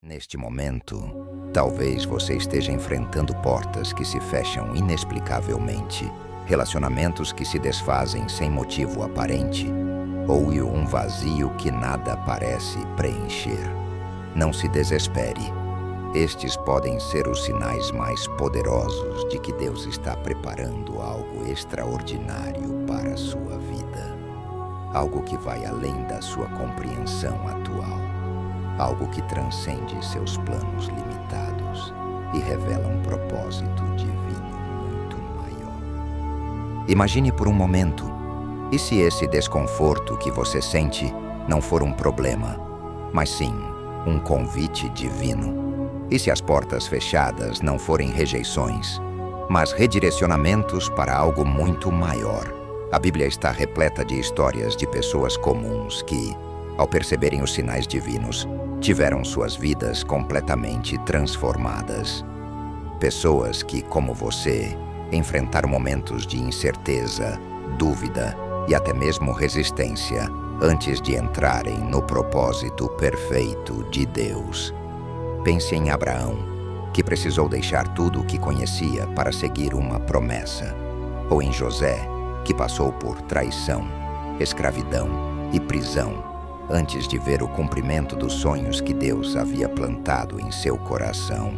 Neste momento, talvez você esteja enfrentando portas que se fecham inexplicavelmente, relacionamentos que se desfazem sem motivo aparente, ou um vazio que nada parece preencher. Não se desespere. Estes podem ser os sinais mais poderosos de que Deus está preparando algo extraordinário para a sua vida. Algo que vai além da sua compreensão atual. Algo que transcende seus planos limitados e revela um propósito divino muito maior. Imagine por um momento, e se esse desconforto que você sente não for um problema, mas sim um convite divino? E se as portas fechadas não forem rejeições, mas redirecionamentos para algo muito maior? A Bíblia está repleta de histórias de pessoas comuns que, ao perceberem os sinais divinos, tiveram suas vidas completamente transformadas. Pessoas que, como você, enfrentaram momentos de incerteza, dúvida e até mesmo resistência antes de entrarem no propósito perfeito de Deus. Pense em Abraão, que precisou deixar tudo o que conhecia para seguir uma promessa. Ou em José, que passou por traição, escravidão e prisão antes de ver o cumprimento dos sonhos que Deus havia plantado em seu coração.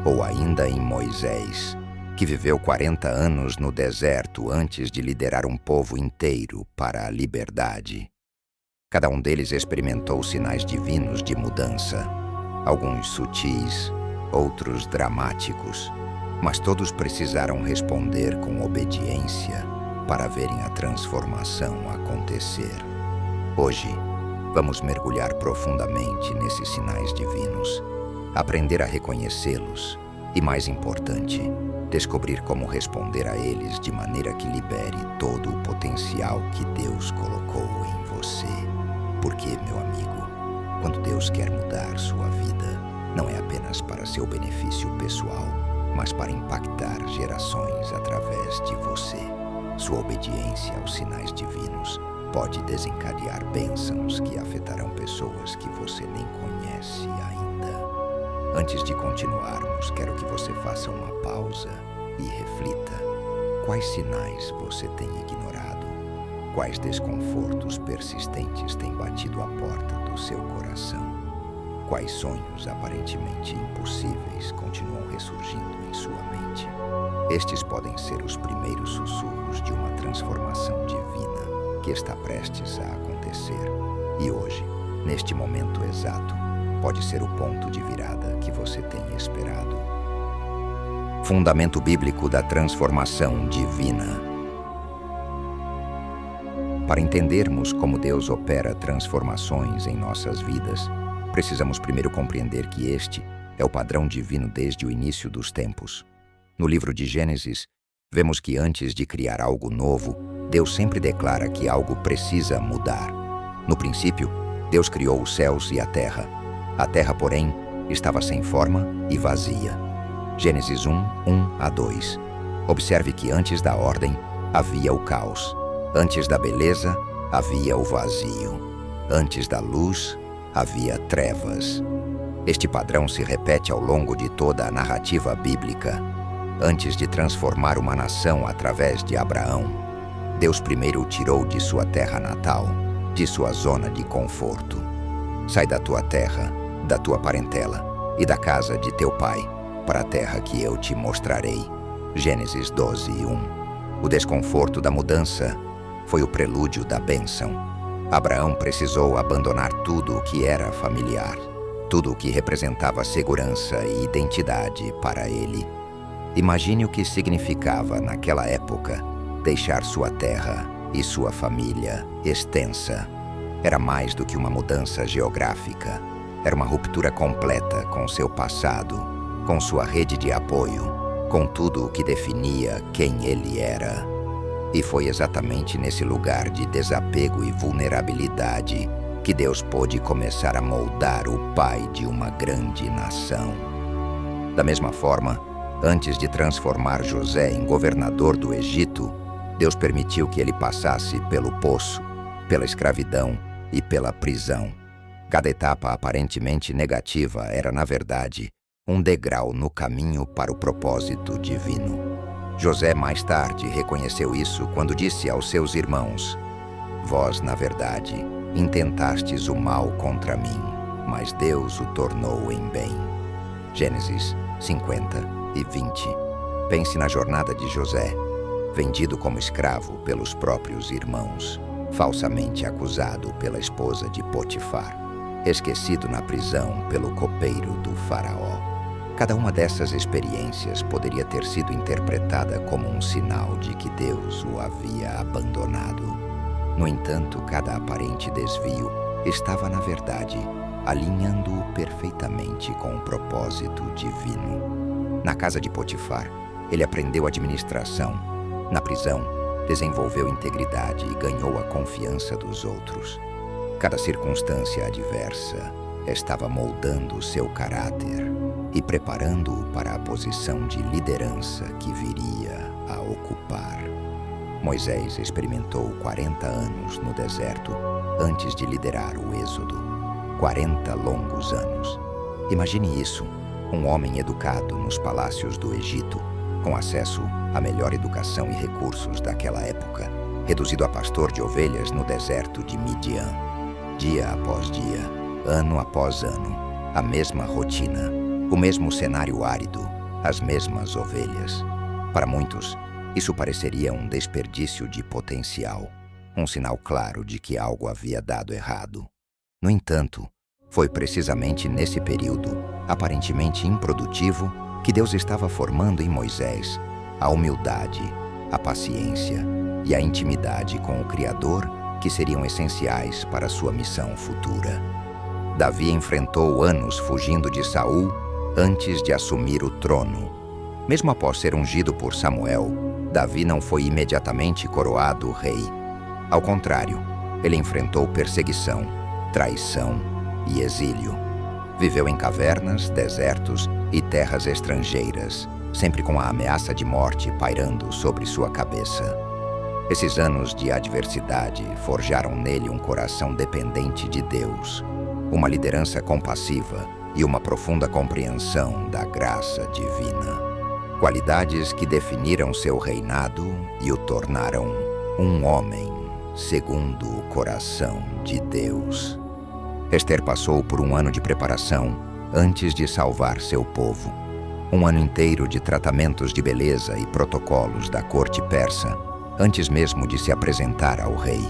Ou ainda em Moisés, que viveu 40 anos no deserto antes de liderar um povo inteiro para a liberdade. Cada um deles experimentou sinais divinos de mudança, alguns sutis, outros dramáticos, mas todos precisaram responder com obediência para verem a transformação acontecer. Hoje, vamos mergulhar profundamente nesses sinais divinos, aprender a reconhecê-los e, mais importante, descobrir como responder a eles de maneira que libere todo o potencial que Deus colocou em você. Porque, meu amigo, quando Deus quer mudar sua vida, não é apenas para seu benefício pessoal, mas para impactar gerações através de você. Sua obediência aos sinais divinos pode desencadear bênçãos que afetarão pessoas que você nem conhece ainda. Antes de continuarmos, quero que você faça uma pausa e reflita. Quais sinais você tem ignorado? Quais desconfortos persistentes têm batido à porta do seu coração? Quais sonhos aparentemente impossíveis continuam ressurgindo em sua mente? Estes podem ser os primeiros sussurros de uma transformação divina que está prestes a acontecer. E hoje, neste momento exato, pode ser o ponto de virada que você tem esperado. Fundamento bíblico da transformação divina. Para entendermos como Deus opera transformações em nossas vidas, precisamos primeiro compreender que este é o padrão divino desde o início dos tempos. No livro de Gênesis, vemos que antes de criar algo novo, Deus sempre declara que algo precisa mudar. No princípio, Deus criou os céus e a terra. A terra, porém, estava sem forma e vazia. Gênesis 1:1-2. Observe que antes da ordem havia o caos. Antes da beleza havia o vazio. Antes da luz havia trevas. Este padrão se repete ao longo de toda a narrativa bíblica. Antes de transformar uma nação através de Abraão, Deus primeiro o tirou de sua terra natal, de sua zona de conforto. Sai da tua terra, da tua parentela e da casa de teu pai, para a terra que eu te mostrarei. Gênesis 12:1. O desconforto da mudança foi o prelúdio da bênção. Abraão precisou abandonar tudo o que era familiar, tudo o que representava segurança e identidade para ele. Imagine o que significava naquela época deixar sua terra e sua família extensa. Era mais do que uma mudança geográfica. Era uma ruptura completa com seu passado, com sua rede de apoio, com tudo o que definia quem ele era. E foi exatamente nesse lugar de desapego e vulnerabilidade que Deus pôde começar a moldar o pai de uma grande nação. Da mesma forma, antes de transformar José em governador do Egito, Deus permitiu que ele passasse pelo poço, pela escravidão e pela prisão. Cada etapa aparentemente negativa era, na verdade, um degrau no caminho para o propósito divino. José mais tarde reconheceu isso quando disse aos seus irmãos: "Vós, na verdade, intentastes o mal contra mim, mas Deus o tornou em bem." Gênesis 50 e 20. Pense na jornada de José, vendido como escravo pelos próprios irmãos, falsamente acusado pela esposa de Potifar, esquecido na prisão pelo copeiro do faraó. Cada uma dessas experiências poderia ter sido interpretada como um sinal de que Deus o havia abandonado. No entanto, cada aparente desvio estava, na verdade, alinhando-o perfeitamente com o propósito divino. Na casa de Potifar, ele aprendeu administração. Na prisão, desenvolveu integridade e ganhou a confiança dos outros. Cada circunstância adversa estava moldando seu caráter e preparando-o para a posição de liderança que viria a ocupar. Moisés experimentou 40 anos no deserto antes de liderar o êxodo. 40 longos anos. Imagine isso, um homem educado nos palácios do Egito, com acesso à melhor educação e recursos daquela época, reduzido a pastor de ovelhas no deserto de Midian. Dia após dia, ano após ano, a mesma rotina, o mesmo cenário árido, as mesmas ovelhas. Para muitos, isso pareceria um desperdício de potencial, um sinal claro de que algo havia dado errado. No entanto, foi precisamente nesse período, aparentemente improdutivo, que Deus estava formando em Moisés a humildade, a paciência e a intimidade com o Criador que seriam essenciais para sua missão futura. Davi enfrentou anos fugindo de Saul antes de assumir o trono. Mesmo após ser ungido por Samuel, Davi não foi imediatamente coroado rei. Ao contrário, ele enfrentou perseguição, traição e exílio. Viveu em cavernas, desertos e terras estrangeiras, sempre com a ameaça de morte pairando sobre sua cabeça. Esses anos de adversidade forjaram nele um coração dependente de Deus, uma liderança compassiva e uma profunda compreensão da graça divina. Qualidades que definiram seu reinado e o tornaram um homem segundo o coração de Deus. Ester passou por um ano de preparação antes de salvar seu povo. Um ano inteiro de tratamentos de beleza e protocolos da corte persa, antes mesmo de se apresentar ao rei.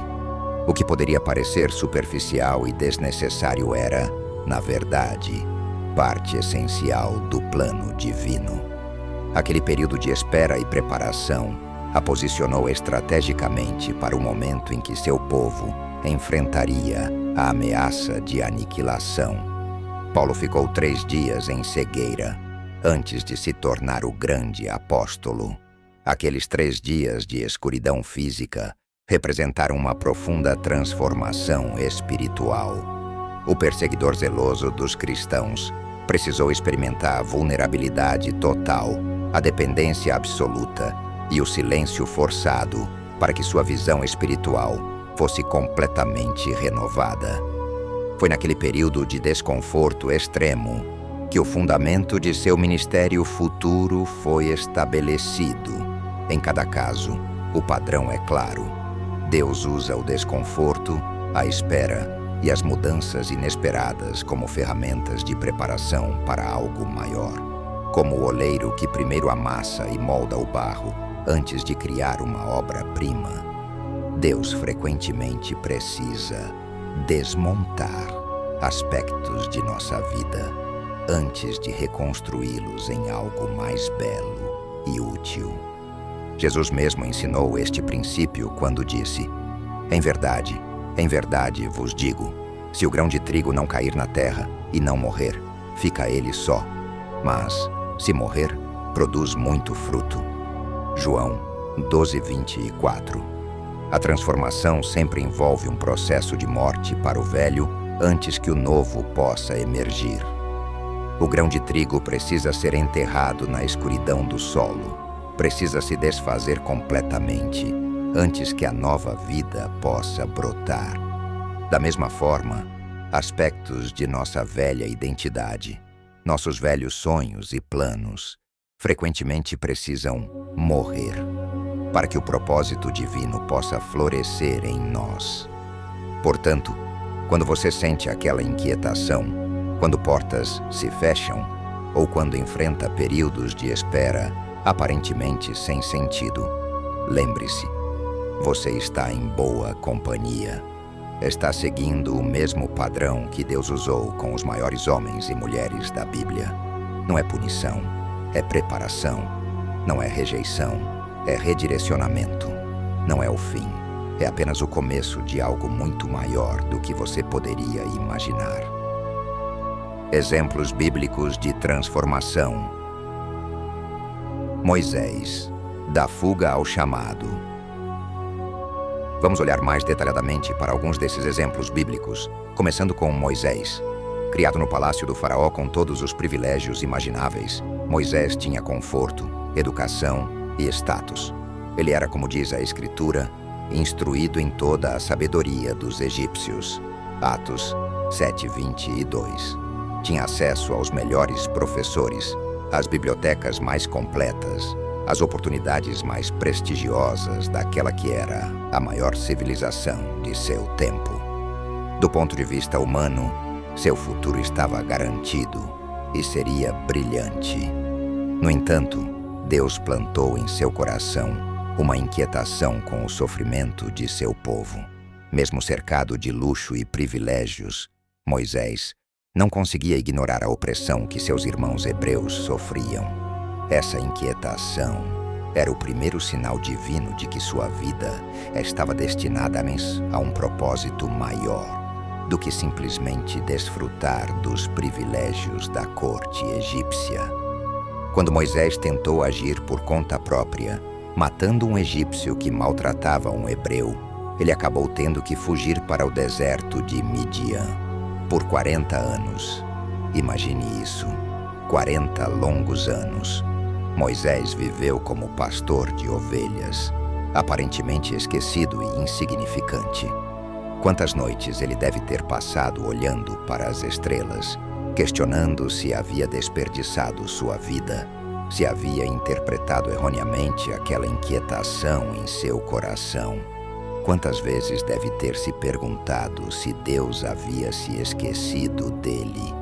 O que poderia parecer superficial e desnecessário era, na verdade, parte essencial do plano divino. Aquele período de espera e preparação a posicionou estrategicamente para o momento em que seu povo enfrentaria a ameaça de aniquilação. Paulo ficou 3 dias em cegueira antes de se tornar o grande apóstolo. Aqueles 3 dias de escuridão física representaram uma profunda transformação espiritual. O perseguidor zeloso dos cristãos precisou experimentar a vulnerabilidade total, a dependência absoluta e o silêncio forçado para que sua visão espiritual fosse completamente renovada. Foi naquele período de desconforto extremo que o fundamento de seu ministério futuro foi estabelecido. Em cada caso, o padrão é claro. Deus usa o desconforto, a espera e as mudanças inesperadas como ferramentas de preparação para algo maior. Como o oleiro que primeiro amassa e molda o barro antes de criar uma obra-prima, Deus frequentemente precisa desmontar aspectos de nossa vida antes de reconstruí-los em algo mais belo e útil. Jesus mesmo ensinou este princípio quando disse: em verdade vos digo, se o grão de trigo não cair na terra e não morrer, fica ele só. Mas, se morrer, produz muito fruto." João 12:24. A transformação sempre envolve um processo de morte para o velho antes que o novo possa emergir. O grão de trigo precisa ser enterrado na escuridão do solo, precisa se desfazer completamente antes que a nova vida possa brotar. Da mesma forma, aspectos de nossa velha identidade, nossos velhos sonhos e planos, frequentemente precisam morrer para que o propósito divino possa florescer em nós. Portanto, quando você sente aquela inquietação, quando portas se fecham ou quando enfrenta períodos de espera aparentemente sem sentido, lembre-se, você está em boa companhia. Está seguindo o mesmo padrão que Deus usou com os maiores homens e mulheres da Bíblia. Não é punição, é preparação. Não é rejeição, é redirecionamento. Não é o fim, é apenas o começo de algo muito maior do que você poderia imaginar. Exemplos bíblicos de transformação. Moisés, da fuga ao chamado. Vamos olhar mais detalhadamente para alguns desses exemplos bíblicos, começando com Moisés. Criado no palácio do faraó com todos os privilégios imagináveis, Moisés tinha conforto, educação e status. Ele era, como diz a Escritura, instruído em toda a sabedoria dos egípcios. Atos 7:22. Tinha acesso aos melhores professores, às bibliotecas mais completas, às oportunidades mais prestigiosas daquela que era a maior civilização de seu tempo. Do ponto de vista humano, seu futuro estava garantido e seria brilhante. No entanto, Deus plantou em seu coração uma inquietação com o sofrimento de seu povo. Mesmo cercado de luxo e privilégios, Moisés não conseguia ignorar a opressão que seus irmãos hebreus sofriam. Essa inquietação era o primeiro sinal divino de que sua vida estava destinada a um propósito maior do que simplesmente desfrutar dos privilégios da corte egípcia. Quando Moisés tentou agir por conta própria, matando um egípcio que maltratava um hebreu, ele acabou tendo que fugir para o deserto de Midian por 40 anos. Imagine isso, 40 longos anos. Moisés viveu como pastor de ovelhas, aparentemente esquecido e insignificante. Quantas noites ele deve ter passado olhando para as estrelas, questionando se havia desperdiçado sua vida, se havia interpretado erroneamente aquela inquietação em seu coração. Quantas vezes deve ter se perguntado se Deus havia se esquecido dele.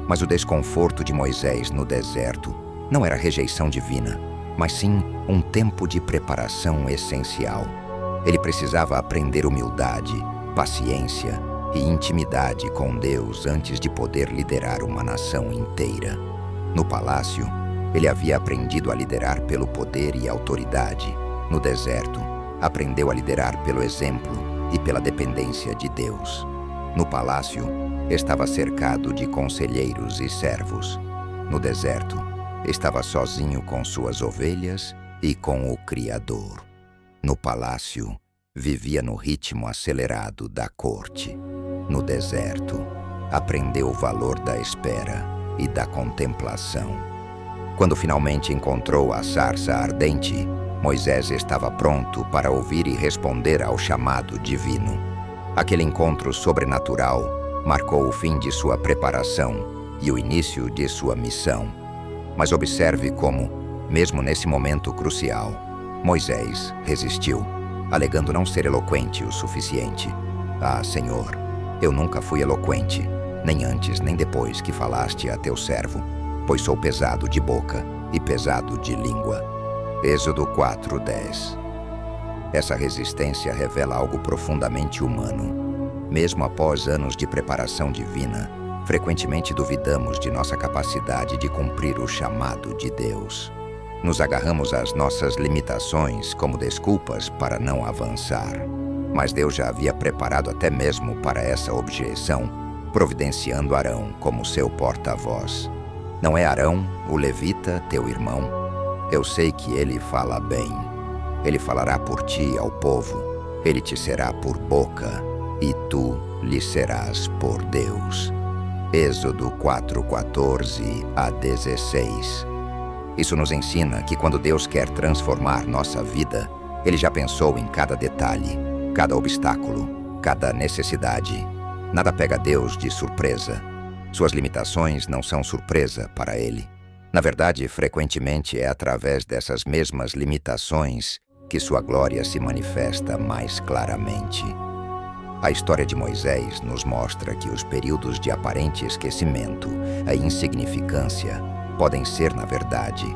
Mas o desconforto de Moisés no deserto não era rejeição divina, mas sim um tempo de preparação essencial. Ele precisava aprender humildade, paciência e intimidade com Deus antes de poder liderar uma nação inteira. No palácio, ele havia aprendido a liderar pelo poder e autoridade. No deserto, aprendeu a liderar pelo exemplo e pela dependência de Deus. No palácio, estava cercado de conselheiros e servos. No deserto, estava sozinho com suas ovelhas e com o Criador. No palácio, vivia no ritmo acelerado da corte. No deserto, aprendeu o valor da espera e da contemplação. Quando finalmente encontrou a sarça ardente, Moisés estava pronto para ouvir e responder ao chamado divino. Aquele encontro sobrenatural marcou o fim de sua preparação e o início de sua missão. Mas observe como, mesmo nesse momento crucial, Moisés resistiu, alegando não ser eloquente o suficiente. Ah, Senhor, eu nunca fui eloquente, nem antes nem depois que falaste a teu servo, pois sou pesado de boca e pesado de língua. Êxodo 4:10. Essa resistência revela algo profundamente humano. Mesmo após anos de preparação divina, frequentemente duvidamos de nossa capacidade de cumprir o chamado de Deus. Nos agarramos às nossas limitações como desculpas para não avançar. Mas Deus já havia preparado até mesmo para essa objeção, providenciando Arão como seu porta-voz. Não é Arão, o levita, teu irmão? Eu sei que ele fala bem. Ele falará por ti ao povo. Ele te será por boca, e tu lhe serás por Deus. Êxodo 4:14 a 16. Isso nos ensina que quando Deus quer transformar nossa vida, Ele já pensou em cada detalhe, cada obstáculo, cada necessidade. Nada pega Deus de surpresa. Suas limitações não são surpresa para ele. Na verdade, frequentemente é através dessas mesmas limitações que sua glória se manifesta mais claramente. A história de Moisés nos mostra que os períodos de aparente esquecimento e insignificância podem ser, na verdade,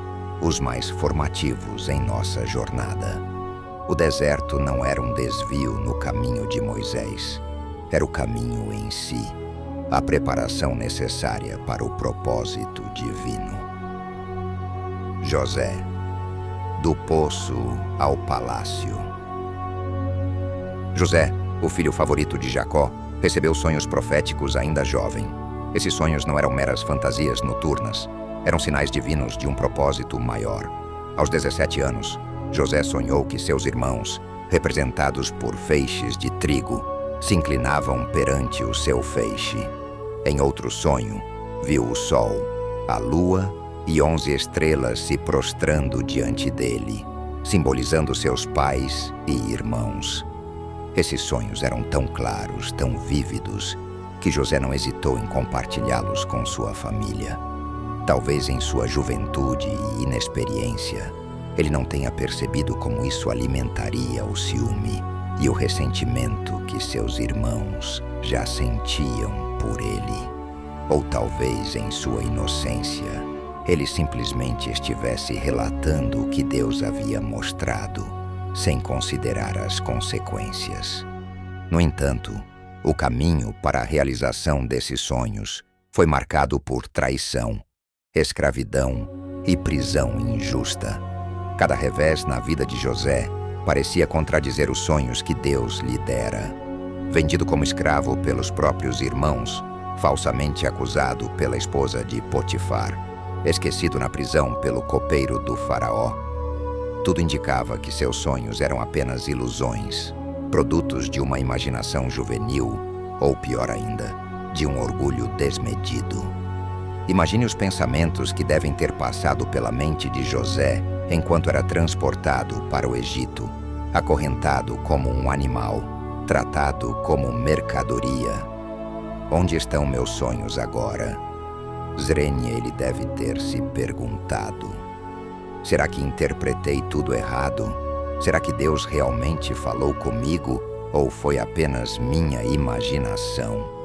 os mais formativos em nossa jornada. O deserto não era um desvio no caminho de Moisés, era o caminho em si, a preparação necessária para o propósito divino. José, do poço ao palácio. José, o filho favorito de Jacó, recebeu sonhos proféticos ainda jovem. Esses sonhos não eram meras fantasias noturnas, eram sinais divinos de um propósito maior. Aos 17 anos, José sonhou que seus irmãos, representados por feixes de trigo, se inclinavam perante o seu feixe. Em outro sonho, viu o sol, a lua e 11 estrelas se prostrando diante dele, simbolizando seus pais e irmãos. Esses sonhos eram tão claros, tão vívidos, que José não hesitou em compartilhá-los com sua família. Talvez em sua juventude e inexperiência, ele não tenha percebido como isso alimentaria o ciúme e o ressentimento que seus irmãos já sentiam por ele. Ou talvez em sua inocência, ele simplesmente estivesse relatando o que Deus havia mostrado, sem considerar as consequências. No entanto, o caminho para a realização desses sonhos foi marcado por traição, escravidão e prisão injusta. Cada revés na vida de José parecia contradizer os sonhos que Deus lhe dera. Vendido como escravo pelos próprios irmãos, falsamente acusado pela esposa de Potifar, esquecido na prisão pelo copeiro do faraó. Tudo indicava que seus sonhos eram apenas ilusões, produtos de uma imaginação juvenil, ou pior ainda, de um orgulho desmedido. Imagine os pensamentos que devem ter passado pela mente de José enquanto era transportado para o Egito, acorrentado como um animal, tratado como mercadoria. Onde estão meus sonhos agora? Zrenia ele deve ter se perguntado. Será que interpretei tudo errado? Será que Deus realmente falou comigo ou foi apenas minha imaginação?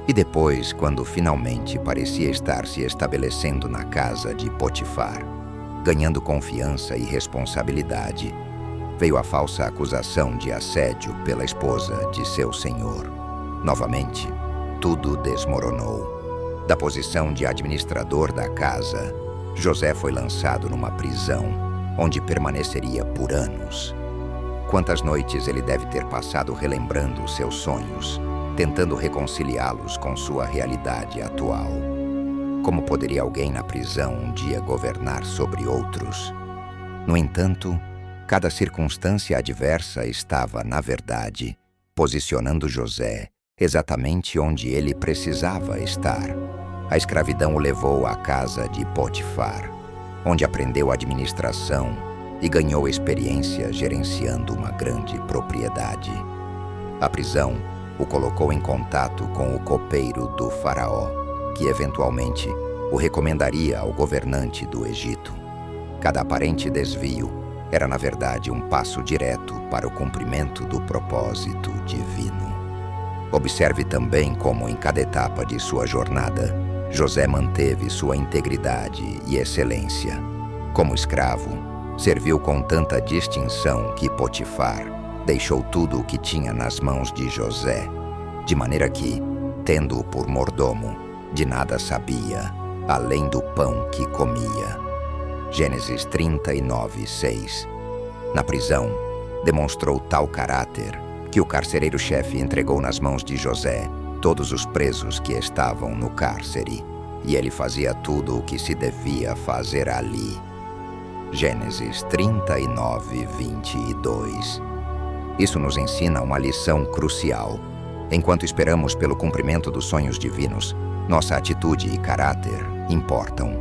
E depois, quando finalmente parecia estar se estabelecendo na casa de Potifar, ganhando confiança e responsabilidade, veio a falsa acusação de assédio pela esposa de seu senhor. Novamente, tudo desmoronou. Da posição de administrador da casa, José foi lançado numa prisão, onde permaneceria por anos. Quantas noites ele deve ter passado relembrando seus sonhos, tentando reconciliá-los com sua realidade atual. Como poderia alguém na prisão um dia governar sobre outros? No entanto, cada circunstância adversa estava, na verdade, posicionando José exatamente onde ele precisava estar. A escravidão o levou à casa de Potifar, onde aprendeu administração e ganhou experiência gerenciando uma grande propriedade. A prisão o colocou em contato com o copeiro do faraó, que eventualmente o recomendaria ao governante do Egito. Cada aparente desvio era, na verdade, um passo direto para o cumprimento do propósito divino. Observe também como, em cada etapa de sua jornada, José manteve sua integridade e excelência. Como escravo, serviu com tanta distinção que Potifar deixou tudo o que tinha nas mãos de José, de maneira que, tendo-o por mordomo, de nada sabia, além do pão que comia. Gênesis 39:6. Na prisão, demonstrou tal caráter que o carcereiro-chefe entregou nas mãos de José todos os presos que estavam no cárcere, e ele fazia tudo o que se devia fazer ali. Gênesis 39:22. Isso nos ensina uma lição crucial. Enquanto esperamos pelo cumprimento dos sonhos divinos, nossa atitude e caráter importam.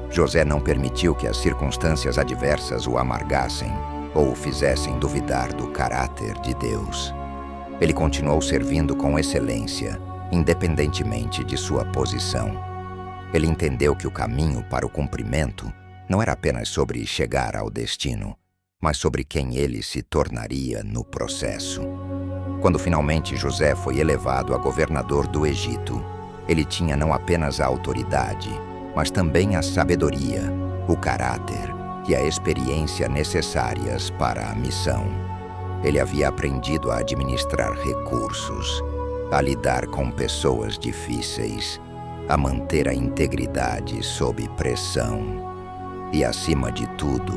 José não permitiu que as circunstâncias adversas o amargassem ou o fizessem duvidar do caráter de Deus. Ele continuou servindo com excelência, independentemente de sua posição. Ele entendeu que o caminho para o cumprimento não era apenas sobre chegar ao destino, mas sobre quem ele se tornaria no processo. Quando finalmente José foi elevado a governador do Egito, ele tinha não apenas a autoridade, mas também a sabedoria, o caráter e a experiência necessárias para a missão. Ele havia aprendido a administrar recursos, a lidar com pessoas difíceis, a manter a integridade sob pressão e, acima de tudo,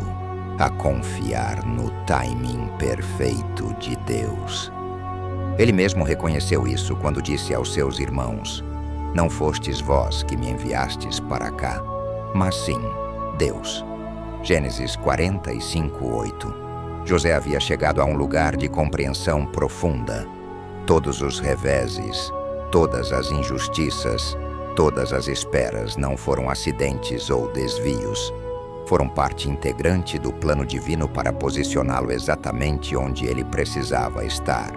a confiar no timing perfeito de Deus. Ele mesmo reconheceu isso quando disse aos seus irmãos: "Não fostes vós que me enviastes para cá, mas sim Deus." Gênesis 45:8. José havia chegado a um lugar de compreensão profunda. Todos os reveses, todas as injustiças, todas as esperas não foram acidentes ou desvios. Foram parte integrante do plano divino para posicioná-lo exatamente onde ele precisava estar,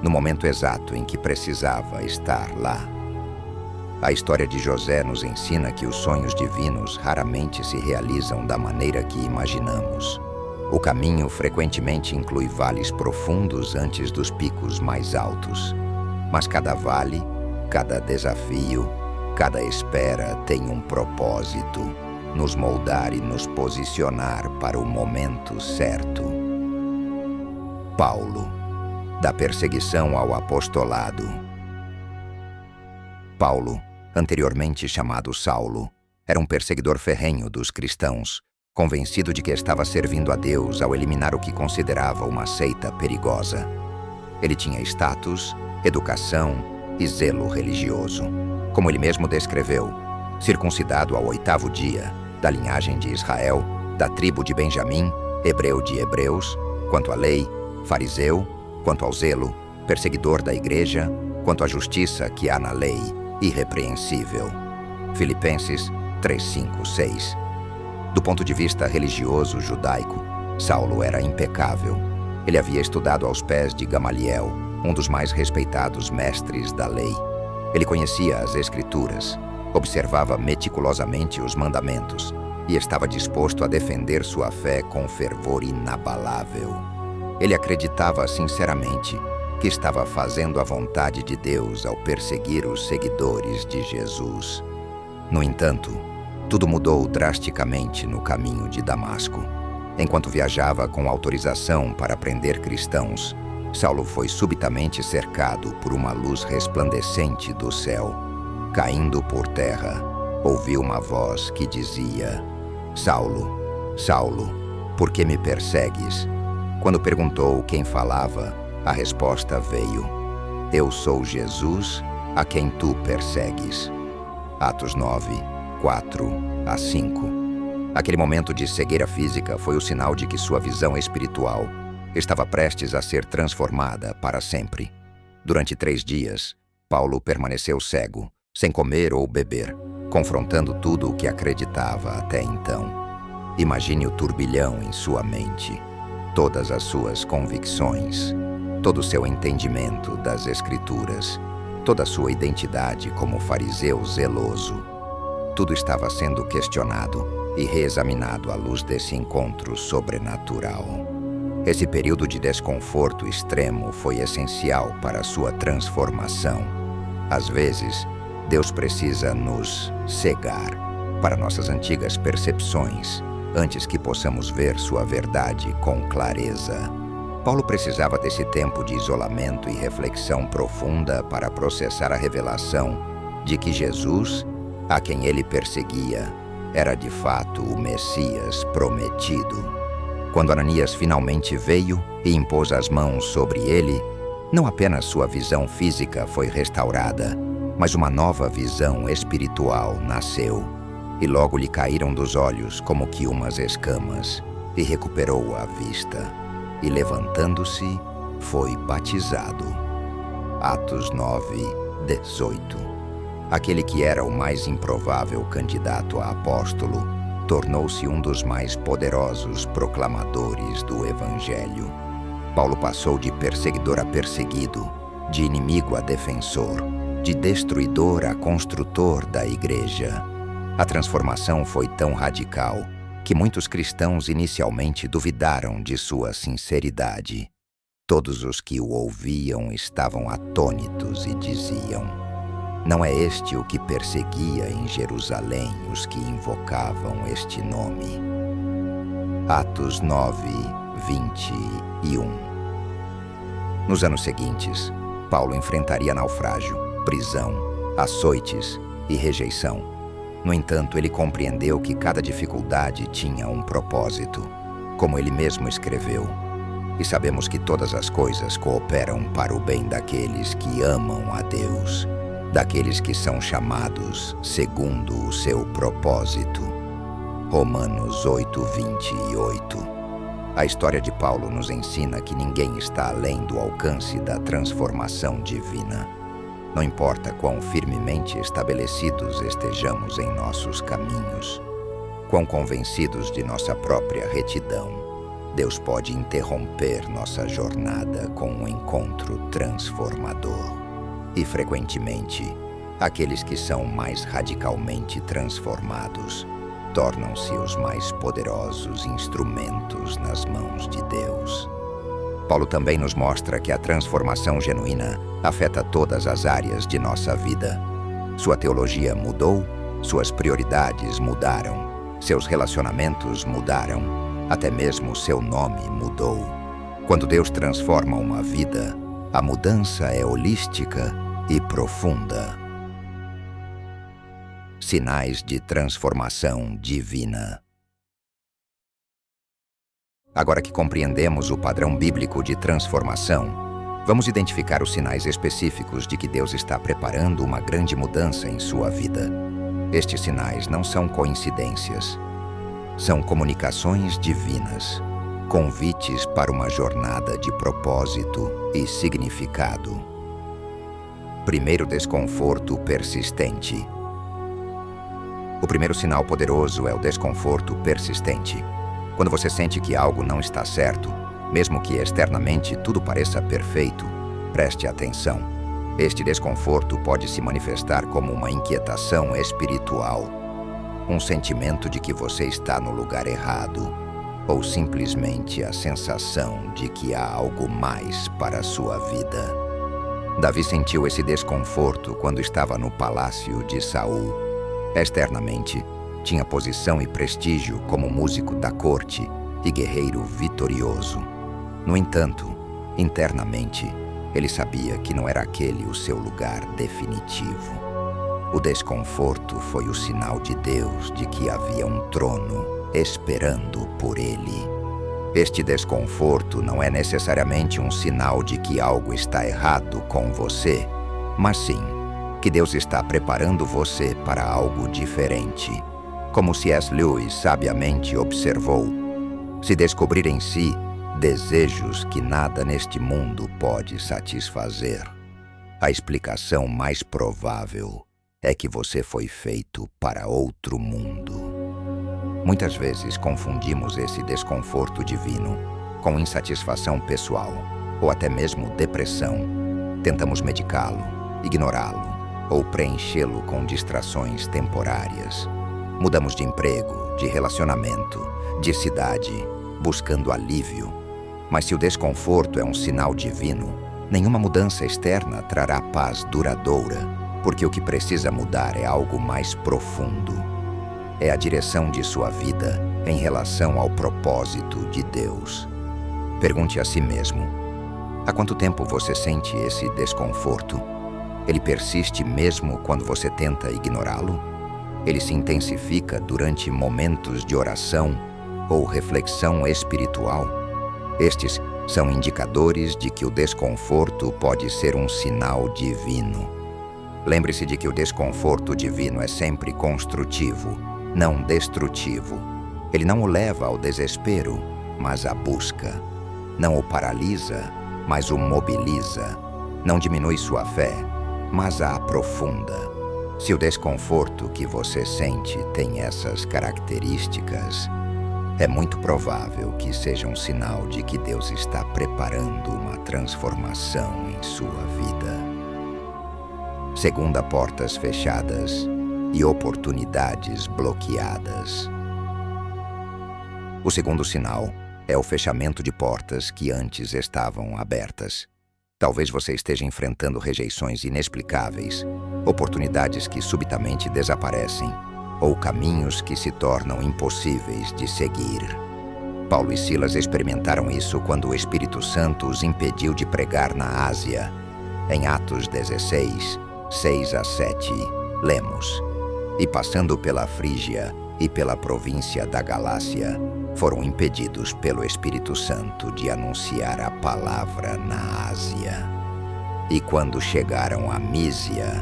no momento exato em que precisava estar lá. A história de José nos ensina que os sonhos divinos raramente se realizam da maneira que imaginamos. O caminho frequentemente inclui vales profundos antes dos picos mais altos. Mas cada vale, cada desafio, cada espera tem um propósito: nos moldar e nos posicionar para o momento certo. Paulo, da perseguição ao apostolado. Paulo, anteriormente chamado Saulo, era um perseguidor ferrenho dos cristãos, convencido de que estava servindo a Deus ao eliminar o que considerava uma seita perigosa. Ele tinha status, educação e zelo religioso. Como ele mesmo descreveu, circuncidado ao 8º dia, da linhagem de Israel, da tribo de Benjamim, hebreu de hebreus, quanto à lei, fariseu, quanto ao zelo, perseguidor da igreja, quanto à justiça que há na lei, irrepreensível. Filipenses 3:5-6. Do ponto de vista religioso judaico, Saulo era impecável. Ele havia estudado aos pés de Gamaliel, um dos mais respeitados mestres da lei. Ele conhecia as Escrituras, observava meticulosamente os mandamentos e estava disposto a defender sua fé com fervor inabalável. Ele acreditava sinceramente que estava fazendo a vontade de Deus ao perseguir os seguidores de Jesus. No entanto, tudo mudou drasticamente no caminho de Damasco. Enquanto viajava com autorização para prender cristãos, Saulo foi subitamente cercado por uma luz resplandecente do céu. Caindo por terra, ouviu uma voz que dizia: "Saulo, Saulo, por que me persegues?" Quando perguntou quem falava, a resposta veio: "Eu sou Jesus, a quem tu persegues." Atos 9:4-5. Aquele momento de cegueira física foi o sinal de que sua visão espiritual estava prestes a ser transformada para sempre. Durante 3 dias, Paulo permaneceu cego, sem comer ou beber, confrontando tudo o que acreditava até então. Imagine o turbilhão em sua mente, todas as suas convicções, todo o seu entendimento das Escrituras, toda a sua identidade como fariseu zeloso. Tudo estava sendo questionado e reexaminado à luz desse encontro sobrenatural. Esse período de desconforto extremo foi essencial para sua transformação. Às vezes, Deus precisa nos cegar para nossas antigas percepções, antes que possamos ver sua verdade com clareza. Paulo precisava desse tempo de isolamento e reflexão profunda para processar a revelação de que Jesus, a quem ele perseguia, era de fato o Messias prometido. Quando Ananias finalmente veio e impôs as mãos sobre ele, não apenas sua visão física foi restaurada, mas uma nova visão espiritual nasceu, e logo lhe caíram dos olhos como que umas escamas, e recuperou a vista, e levantando-se, foi batizado. Atos 9:18. Aquele que era o mais improvável candidato a apóstolo, tornou-se um dos mais poderosos proclamadores do Evangelho. Paulo passou de perseguidor a perseguido, de inimigo a defensor, de destruidor a construtor da igreja. A transformação foi tão radical que muitos cristãos inicialmente duvidaram de sua sinceridade. Todos os que o ouviam estavam atônitos e diziam: não é este o que perseguia em Jerusalém os que invocavam este nome? Atos 9, 21. Nos anos seguintes, Paulo enfrentaria naufrágio, prisão, açoites e rejeição. No entanto, ele compreendeu que cada dificuldade tinha um propósito, como ele mesmo escreveu. E sabemos que todas as coisas cooperam para o bem daqueles que amam a Deus, daqueles que são chamados segundo o seu propósito. Romanos 8, 28. A história de Paulo nos ensina que ninguém está além do alcance da transformação divina. Não importa quão firmemente estabelecidos estejamos em nossos caminhos, quão convencidos de nossa própria retidão, Deus pode interromper nossa jornada com um encontro transformador. E, frequentemente, aqueles que são mais radicalmente transformados tornam-se os mais poderosos instrumentos nas mãos de Deus. Paulo também nos mostra que a transformação genuína afeta todas as áreas de nossa vida. Sua teologia mudou, suas prioridades mudaram, seus relacionamentos mudaram, até mesmo seu nome mudou. Quando Deus transforma uma vida, a mudança é holística e profunda. Sinais de transformação divina. Agora que compreendemos o padrão bíblico de transformação, vamos identificar os sinais específicos de que Deus está preparando uma grande mudança em sua vida. Estes sinais não são coincidências. São comunicações divinas, convites para uma jornada de propósito e significado. Primeiro desconforto persistente. O primeiro sinal poderoso é o desconforto persistente. Quando você sente que algo não está certo, mesmo que externamente tudo pareça perfeito, preste atenção. Este desconforto pode se manifestar como uma inquietação espiritual, um sentimento de que você está no lugar errado, ou simplesmente a sensação de que há algo mais para a sua vida. Davi sentiu esse desconforto quando estava no palácio de Saul. Externamente, tinha posição e prestígio como músico da corte e guerreiro vitorioso. No entanto, internamente, ele sabia que não era aquele o seu lugar definitivo. O desconforto foi o sinal de Deus de que havia um trono esperando por ele. Este desconforto não é necessariamente um sinal de que algo está errado com você, mas sim que Deus está preparando você para algo diferente. Como C.S. Lewis sabiamente observou, se descobrir em si desejos que nada neste mundo pode satisfazer, a explicação mais provável é que você foi feito para outro mundo. Muitas vezes confundimos esse desconforto divino com insatisfação pessoal ou até mesmo depressão. Tentamos medicá-lo, ignorá-lo ou preenchê-lo com distrações temporárias. Mudamos de emprego, de relacionamento, de cidade, buscando alívio. Mas se o desconforto é um sinal divino, nenhuma mudança externa trará paz duradoura, porque o que precisa mudar é algo mais profundo. É a direção de sua vida em relação ao propósito de Deus. Pergunte a si mesmo: há quanto tempo você sente esse desconforto? Ele persiste mesmo quando você tenta ignorá-lo? Ele se intensifica durante momentos de oração ou reflexão espiritual? Estes são indicadores de que o desconforto pode ser um sinal divino. Lembre-se de que o desconforto divino é sempre construtivo, não destrutivo. Ele não o leva ao desespero, mas à busca. Não o paralisa, mas o mobiliza. Não diminui sua fé, mas a aprofunda. Se o desconforto que você sente tem essas características, é muito provável que seja um sinal de que Deus está preparando uma transformação em sua vida. Segunda, portas fechadas e oportunidades bloqueadas. O segundo sinal é o fechamento de portas que antes estavam abertas. Talvez você esteja enfrentando rejeições inexplicáveis, oportunidades que subitamente desaparecem, ou caminhos que se tornam impossíveis de seguir. Paulo e Silas experimentaram isso quando o Espírito Santo os impediu de pregar na Ásia. Em Atos 16, 6 a 7, lemos: E passando pela Frígia e pela província da Galácia, foram impedidos pelo Espírito Santo de anunciar a palavra na Ásia. E quando chegaram a Mísia,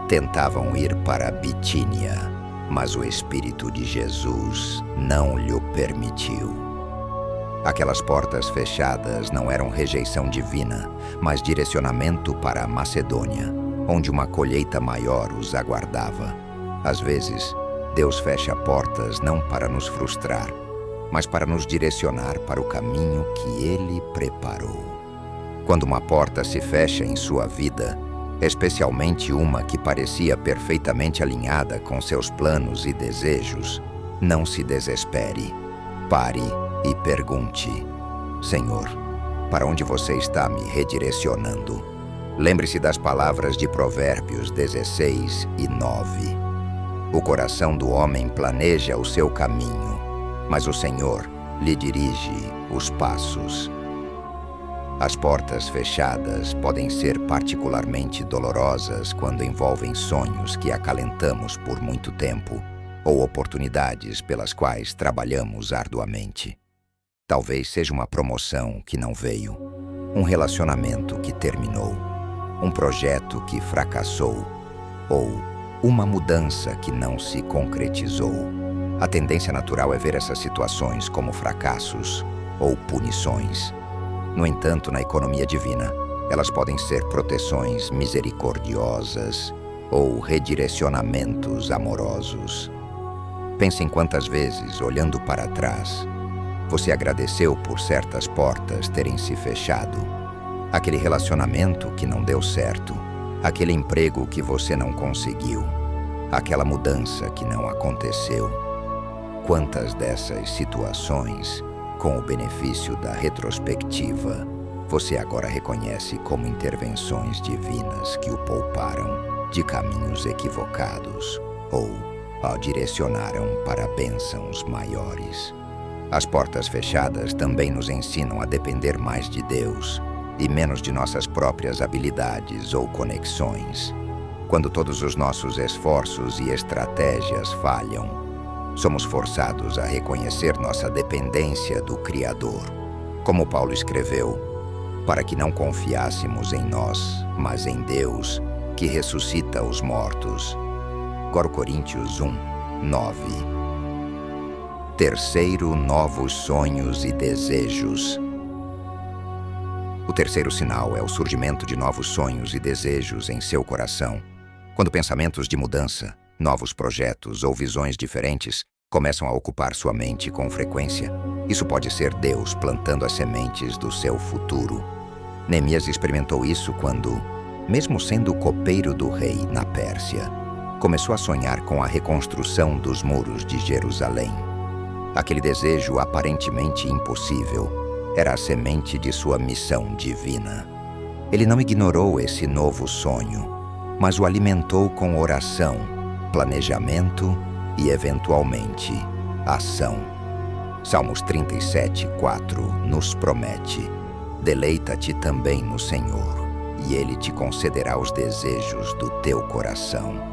tentavam ir para Bitínia, mas o Espírito de Jesus não lhe permitiu. Aquelas portas fechadas não eram rejeição divina, mas direcionamento para a Macedônia, onde uma colheita maior os aguardava. Às vezes, Deus fecha portas não para nos frustrar, mas para nos direcionar para o caminho que Ele preparou. Quando uma porta se fecha em sua vida, especialmente uma que parecia perfeitamente alinhada com seus planos e desejos, não se desespere. Pare e pergunte: Senhor, para onde você está me redirecionando? Lembre-se das palavras de Provérbios 16 e 9. O coração do homem planeja o seu caminho, mas o Senhor lhe dirige os passos. As portas fechadas podem ser particularmente dolorosas quando envolvem sonhos que acalentamos por muito tempo ou oportunidades pelas quais trabalhamos arduamente. Talvez seja uma promoção que não veio, um relacionamento que terminou, um projeto que fracassou ou uma mudança que não se concretizou. A tendência natural é ver essas situações como fracassos ou punições. No entanto, na economia divina, elas podem ser proteções misericordiosas ou redirecionamentos amorosos. Pense em quantas vezes, olhando para trás, você agradeceu por certas portas terem se fechado. Aquele relacionamento que não deu certo, aquele emprego que você não conseguiu, aquela mudança que não aconteceu. Quantas dessas situações, com o benefício da retrospectiva, você agora reconhece como intervenções divinas que o pouparam de caminhos equivocados ou o direcionaram para bênçãos maiores. As portas fechadas também nos ensinam a depender mais de Deus e menos de nossas próprias habilidades ou conexões. Quando todos os nossos esforços e estratégias falham, somos forçados a reconhecer nossa dependência do Criador. Como Paulo escreveu, para que não confiássemos em nós, mas em Deus, que ressuscita os mortos. 2 Coríntios 1, 9. Terceiro, novos sonhos e desejos. O terceiro sinal é o surgimento de novos sonhos e desejos em seu coração. Quando pensamentos de mudança, novos projetos ou visões diferentes começam a ocupar sua mente com frequência, isso pode ser Deus plantando as sementes do seu futuro. Neemias experimentou isso quando, mesmo sendo copeiro do rei na Pérsia, começou a sonhar com a reconstrução dos muros de Jerusalém. Aquele desejo aparentemente impossível era a semente de sua missão divina. Ele não ignorou esse novo sonho, mas o alimentou com oração, planejamento e, eventualmente, ação. Salmos 37, 4 nos promete: deleita-te também no Senhor, e Ele te concederá os desejos do teu coração.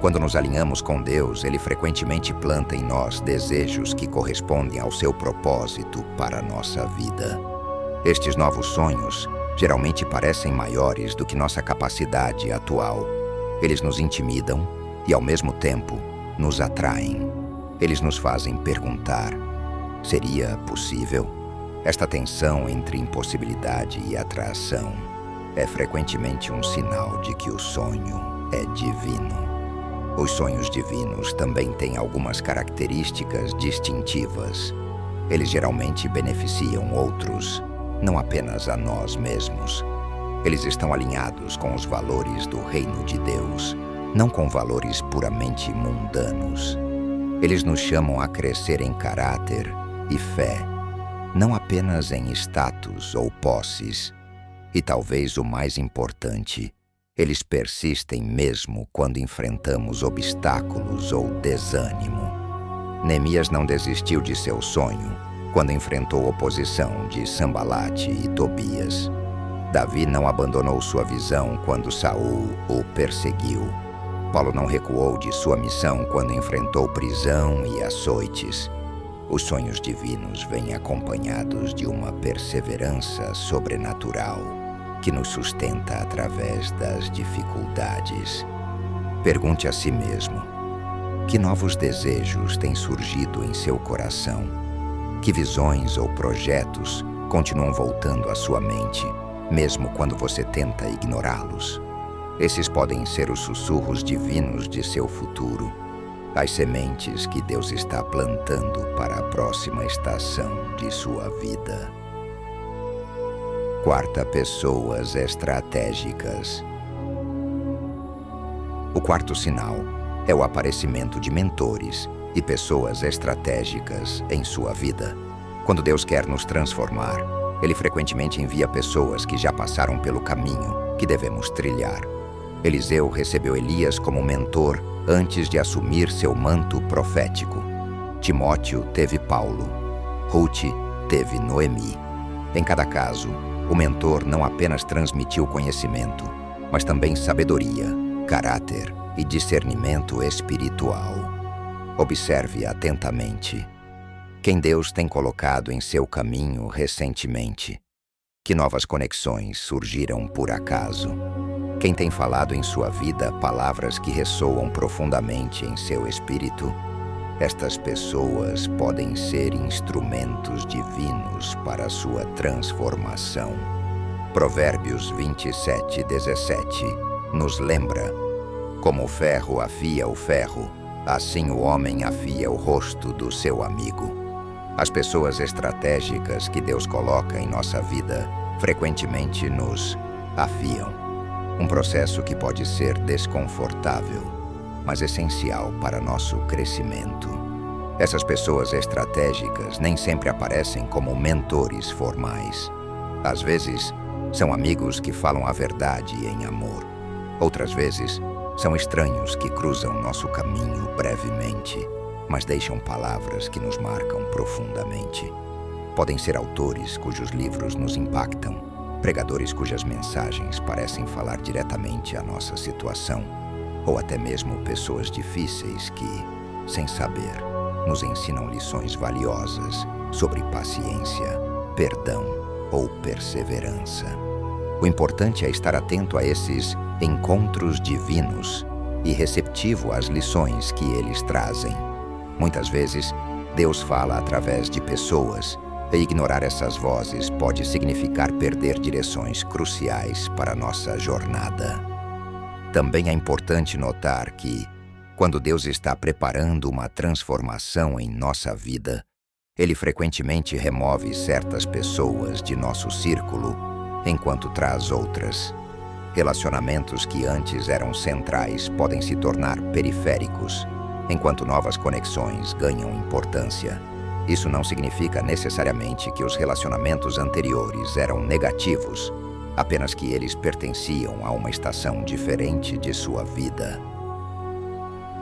Quando nos alinhamos com Deus, Ele frequentemente planta em nós desejos que correspondem ao seu propósito para a nossa vida. Estes novos sonhos geralmente parecem maiores do que nossa capacidade atual. Eles nos intimidam e, ao mesmo tempo, nos atraem. Eles nos fazem perguntar: seria possível? Esta tensão entre impossibilidade e atração é frequentemente um sinal de que o sonho é divino. Os sonhos divinos também têm algumas características distintivas. Eles geralmente beneficiam outros, não apenas a nós mesmos. Eles estão alinhados com os valores do reino de Deus, não com valores puramente mundanos. Eles nos chamam a crescer em caráter e fé, não apenas em status ou posses. E talvez o mais importante, eles persistem mesmo quando enfrentamos obstáculos ou desânimo. Neemias não desistiu de seu sonho quando enfrentou oposição de Sambalate e Tobias. Davi não abandonou sua visão quando Saul o perseguiu. Paulo não recuou de sua missão quando enfrentou prisão e açoites. Os sonhos divinos vêm acompanhados de uma perseverança sobrenatural que nos sustenta através das dificuldades. Pergunte a si mesmo: que novos desejos têm surgido em seu coração? Que visões ou projetos continuam voltando à sua mente, mesmo quando você tenta ignorá-los? Esses podem ser os sussurros divinos de seu futuro, as sementes que Deus está plantando para a próxima estação de sua vida. Quarta, pessoas estratégicas. O quarto sinal é o aparecimento de mentores e pessoas estratégicas em sua vida. Quando Deus quer nos transformar, Ele frequentemente envia pessoas que já passaram pelo caminho que devemos trilhar. Eliseu recebeu Elias como mentor antes de assumir seu manto profético. Timóteo teve Paulo. Ruth teve Noemi. Em cada caso, o mentor não apenas transmitiu conhecimento, mas também sabedoria, caráter e discernimento espiritual. Observe atentamente. Quem Deus tem colocado em seu caminho recentemente? Que novas conexões surgiram por acaso? Quem tem falado em sua vida palavras que ressoam profundamente em seu espírito? Estas pessoas podem ser instrumentos divinos para sua transformação. Provérbios 27:17 nos lembra: como o ferro afia o ferro, assim o homem afia o rosto do seu amigo. As pessoas estratégicas que Deus coloca em nossa vida frequentemente nos afiam. Um processo que pode ser desconfortável, mas essencial para nosso crescimento. Essas pessoas estratégicas nem sempre aparecem como mentores formais. Às vezes, são amigos que falam a verdade em amor. Outras vezes, são estranhos que cruzam nosso caminho brevemente, mas deixam palavras que nos marcam profundamente. Podem ser autores cujos livros nos impactam, pregadores cujas mensagens parecem falar diretamente à nossa situação, ou até mesmo pessoas difíceis que, sem saber, nos ensinam lições valiosas sobre paciência, perdão ou perseverança. O importante é estar atento a esses encontros divinos e receptivo às lições que eles trazem. Muitas vezes, Deus fala através de pessoas, e ignorar essas vozes pode significar perder direções cruciais para nossa jornada. Também é importante notar que, quando Deus está preparando uma transformação em nossa vida, Ele frequentemente remove certas pessoas de nosso círculo, enquanto traz outras. Relacionamentos que antes eram centrais podem se tornar periféricos, enquanto novas conexões ganham importância. Isso não significa necessariamente que os relacionamentos anteriores eram negativos, apenas que eles pertenciam a uma estação diferente de sua vida.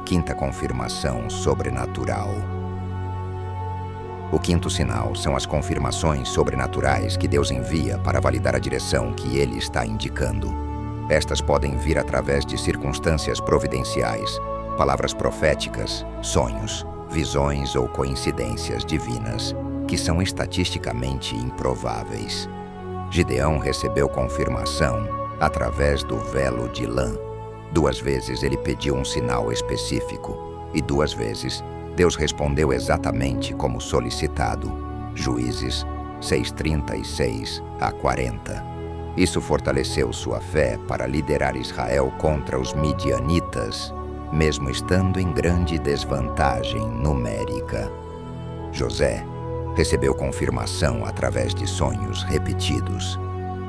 Quinta confirmação sobrenatural. O quinto sinal são as confirmações sobrenaturais que Deus envia para validar a direção que Ele está indicando. Estas podem vir através de circunstâncias providenciais, palavras proféticas, sonhos, visões ou coincidências divinas, que são estatisticamente improváveis. Gideão recebeu confirmação através do velo de lã. 2 vezes ele pediu um sinal específico, e 2 vezes Deus respondeu exatamente como solicitado. Juízes 6:36-40. Isso fortaleceu sua fé para liderar Israel contra os midianitas, mesmo estando em grande desvantagem numérica. José recebeu confirmação através de sonhos repetidos.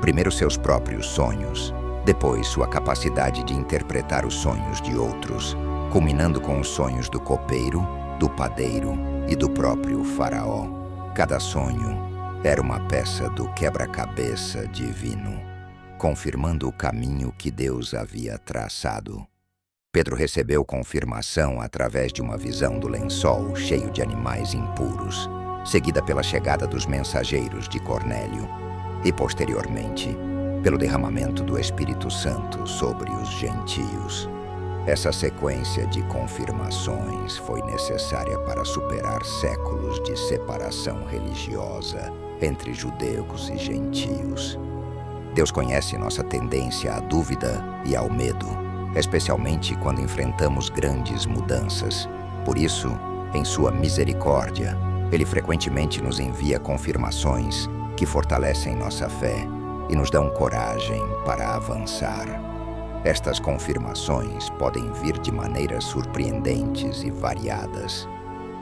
Primeiro seus próprios sonhos, depois sua capacidade de interpretar os sonhos de outros, culminando com os sonhos do copeiro, do padeiro e do próprio faraó. Cada sonho era uma peça do quebra-cabeça divino, confirmando o caminho que Deus havia traçado. Pedro recebeu confirmação através de uma visão do lençol cheio de animais impuros, seguida pela chegada dos mensageiros de Cornélio e, posteriormente, pelo derramamento do Espírito Santo sobre os gentios. Essa sequência de confirmações foi necessária para superar séculos de separação religiosa entre judeus e gentios. Deus conhece nossa tendência à dúvida e ao medo, especialmente quando enfrentamos grandes mudanças. Por isso, em sua misericórdia, Ele frequentemente nos envia confirmações que fortalecem nossa fé e nos dão coragem para avançar. Estas confirmações podem vir de maneiras surpreendentes e variadas.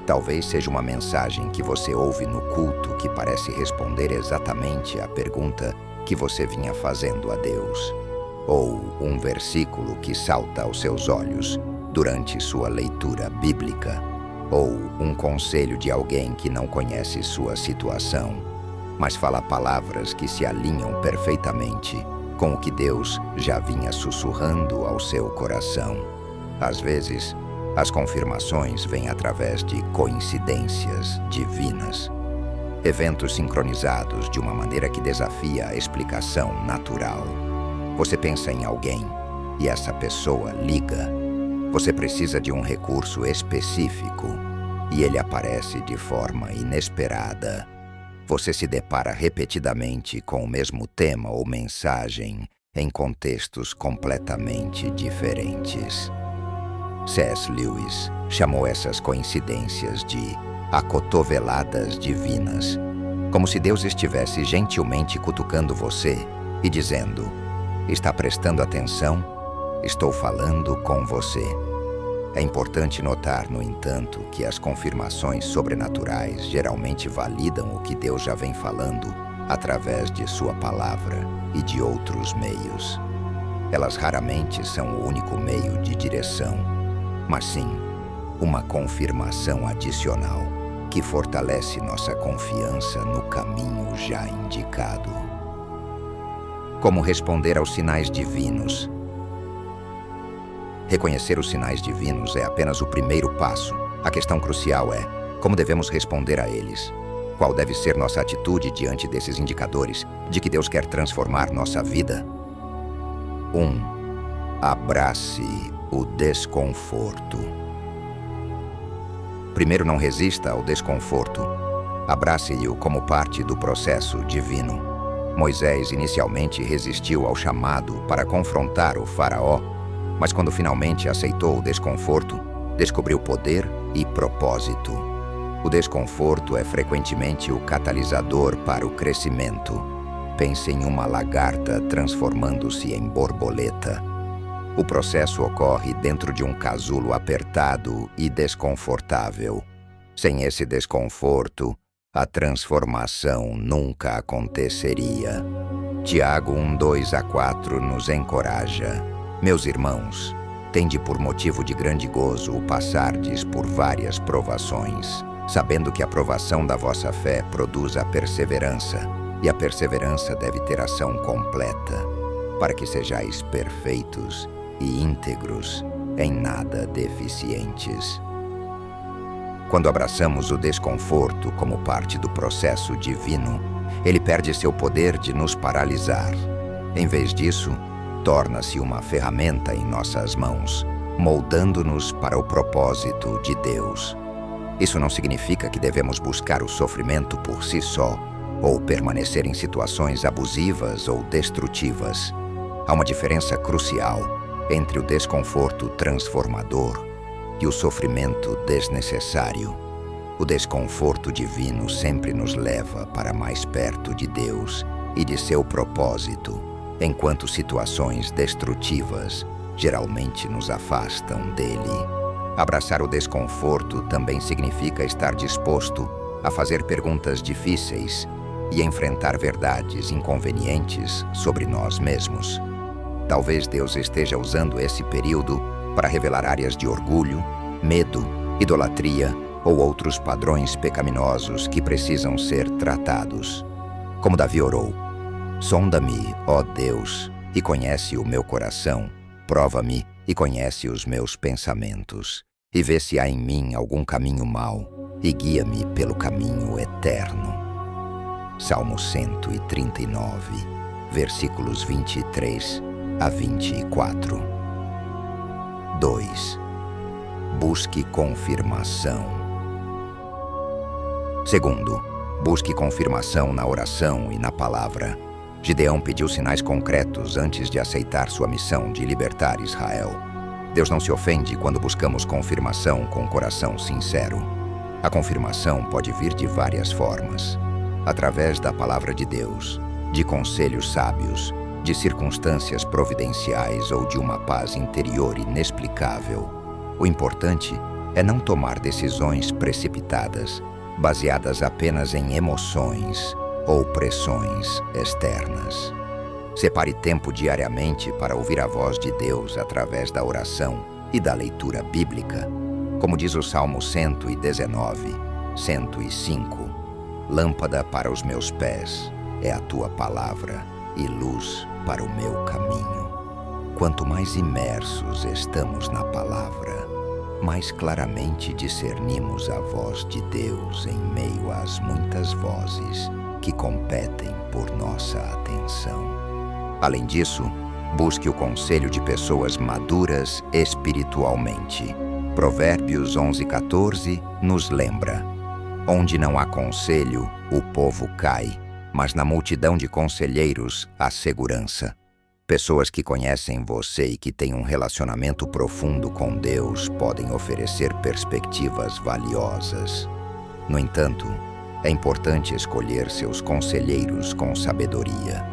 Talvez seja uma mensagem que você ouve no culto que parece responder exatamente à pergunta que você vinha fazendo a Deus, ou um versículo que salta aos seus olhos durante sua leitura bíblica, ou um conselho de alguém que não conhece sua situação, mas fala palavras que se alinham perfeitamente com o que Deus já vinha sussurrando ao seu coração. Às vezes, as confirmações vêm através de coincidências divinas, eventos sincronizados de uma maneira que desafia a explicação natural. Você pensa em alguém e essa pessoa liga. Você precisa de um recurso específico e ele aparece de forma inesperada. Você se depara repetidamente com o mesmo tema ou mensagem em contextos completamente diferentes. C.S. Lewis chamou essas coincidências de acotoveladas divinas, como se Deus estivesse gentilmente cutucando você e dizendo: "Está prestando atenção? Estou falando com você." É importante notar, no entanto, que as confirmações sobrenaturais geralmente validam o que Deus já vem falando através de sua palavra e de outros meios. Elas raramente são o único meio de direção, mas sim uma confirmação adicional que fortalece nossa confiança no caminho já indicado. Como responder aos sinais divinos? Reconhecer os sinais divinos é apenas o primeiro passo. A questão crucial é como devemos responder a eles. Qual deve ser nossa atitude diante desses indicadores de que Deus quer transformar nossa vida? 1. Abrace o desconforto. Primeiro, não resista ao desconforto. Abrace-o como parte do processo divino. Moisés inicialmente resistiu ao chamado para confrontar o faraó, mas quando finalmente aceitou o desconforto, descobriu poder e propósito. O desconforto é frequentemente o catalisador para o crescimento. Pense em uma lagarta transformando-se em borboleta. O processo ocorre dentro de um casulo apertado e desconfortável. Sem esse desconforto, a transformação nunca aconteceria. Tiago 1:2-4 nos encoraja: "Meus irmãos, tende por motivo de grande gozo o passardes por várias provações, sabendo que a provação da vossa fé produz a perseverança, e a perseverança deve ter ação completa, para que sejais perfeitos e íntegros, em nada deficientes." Quando abraçamos o desconforto como parte do processo divino, ele perde seu poder de nos paralisar. Em vez disso, torna-se uma ferramenta em nossas mãos, moldando-nos para o propósito de Deus. Isso não significa que devemos buscar o sofrimento por si só, ou permanecer em situações abusivas ou destrutivas. Há uma diferença crucial entre o desconforto transformador e o sofrimento desnecessário. O desconforto divino sempre nos leva para mais perto de Deus e de seu propósito, enquanto situações destrutivas geralmente nos afastam dele. Abraçar o desconforto também significa estar disposto a fazer perguntas difíceis e enfrentar verdades inconvenientes sobre nós mesmos. Talvez Deus esteja usando esse período para revelar áreas de orgulho, medo, idolatria ou outros padrões pecaminosos que precisam ser tratados. Como Davi orou: sonda-me, ó Deus, e conhece o meu coração, prova-me e conhece os meus pensamentos, e vê se há em mim algum caminho mau, e guia-me pelo caminho eterno. Salmo 139, versículos 23 a 24. 2. Busque confirmação. Segundo, busque confirmação na oração e na palavra. Gideão pediu sinais concretos antes de aceitar sua missão de libertar Israel. Deus não se ofende quando buscamos confirmação com coração sincero. A confirmação pode vir de várias formas: através da palavra de Deus, de conselhos sábios, de circunstâncias providenciais ou de uma paz interior inexplicável. O importante é não tomar decisões precipitadas, baseadas apenas em emoções ou pressões externas. Separe tempo diariamente para ouvir a voz de Deus através da oração e da leitura bíblica. Como diz o Salmo 119, 105, lâmpada para os meus pés é a tua palavra e luz para o meu caminho. Quanto mais imersos estamos na palavra, mais claramente discernimos a voz de Deus em meio às muitas vozes que competem por nossa atenção. Além disso, busque o conselho de pessoas maduras espiritualmente. Provérbios 11:14 nos lembra: onde não há conselho, o povo cai, mas na multidão de conselheiros há segurança. Pessoas que conhecem você e que têm um relacionamento profundo com Deus podem oferecer perspectivas valiosas. No entanto, é importante escolher seus conselheiros com sabedoria.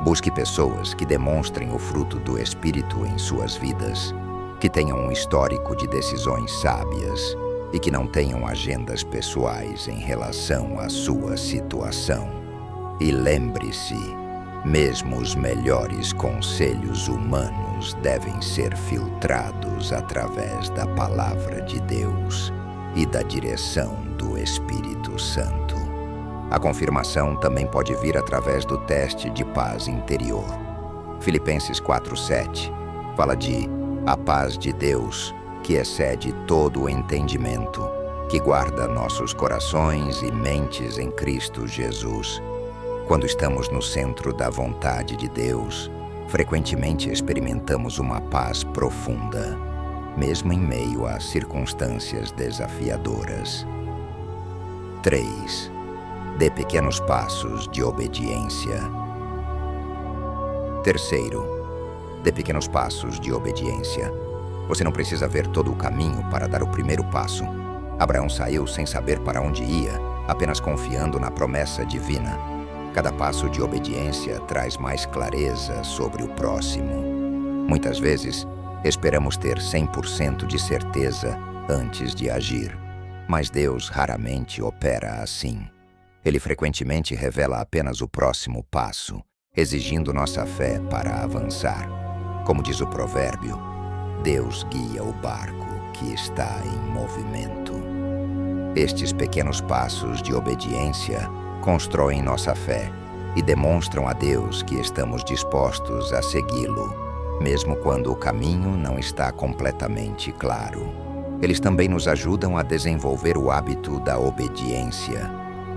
Busque pessoas que demonstrem o fruto do Espírito em suas vidas, que tenham um histórico de decisões sábias e que não tenham agendas pessoais em relação à sua situação. E lembre-se, mesmo os melhores conselhos humanos devem ser filtrados através da palavra de Deus e da direção do Espírito Santo. A confirmação também pode vir através do teste de paz interior. Filipenses 4:7 fala de a paz de Deus, que excede todo o entendimento, que guarda nossos corações e mentes em Cristo Jesus. Quando estamos no centro da vontade de Deus, frequentemente experimentamos uma paz profunda, mesmo em meio a circunstâncias desafiadoras. 3. Dê pequenos passos de obediência. Terceiro, dê pequenos passos de obediência. Você não precisa ver todo o caminho para dar o primeiro passo. Abraão saiu sem saber para onde ia, apenas confiando na promessa divina. Cada passo de obediência traz mais clareza sobre o próximo. Muitas vezes, esperamos ter 100% de certeza antes de agir, mas Deus raramente opera assim. Ele frequentemente revela apenas o próximo passo, exigindo nossa fé para avançar. Como diz o provérbio, Deus guia o barco que está em movimento. Estes pequenos passos de obediência constroem nossa fé e demonstram a Deus que estamos dispostos a segui-lo, mesmo quando o caminho não está completamente claro. Eles também nos ajudam a desenvolver o hábito da obediência,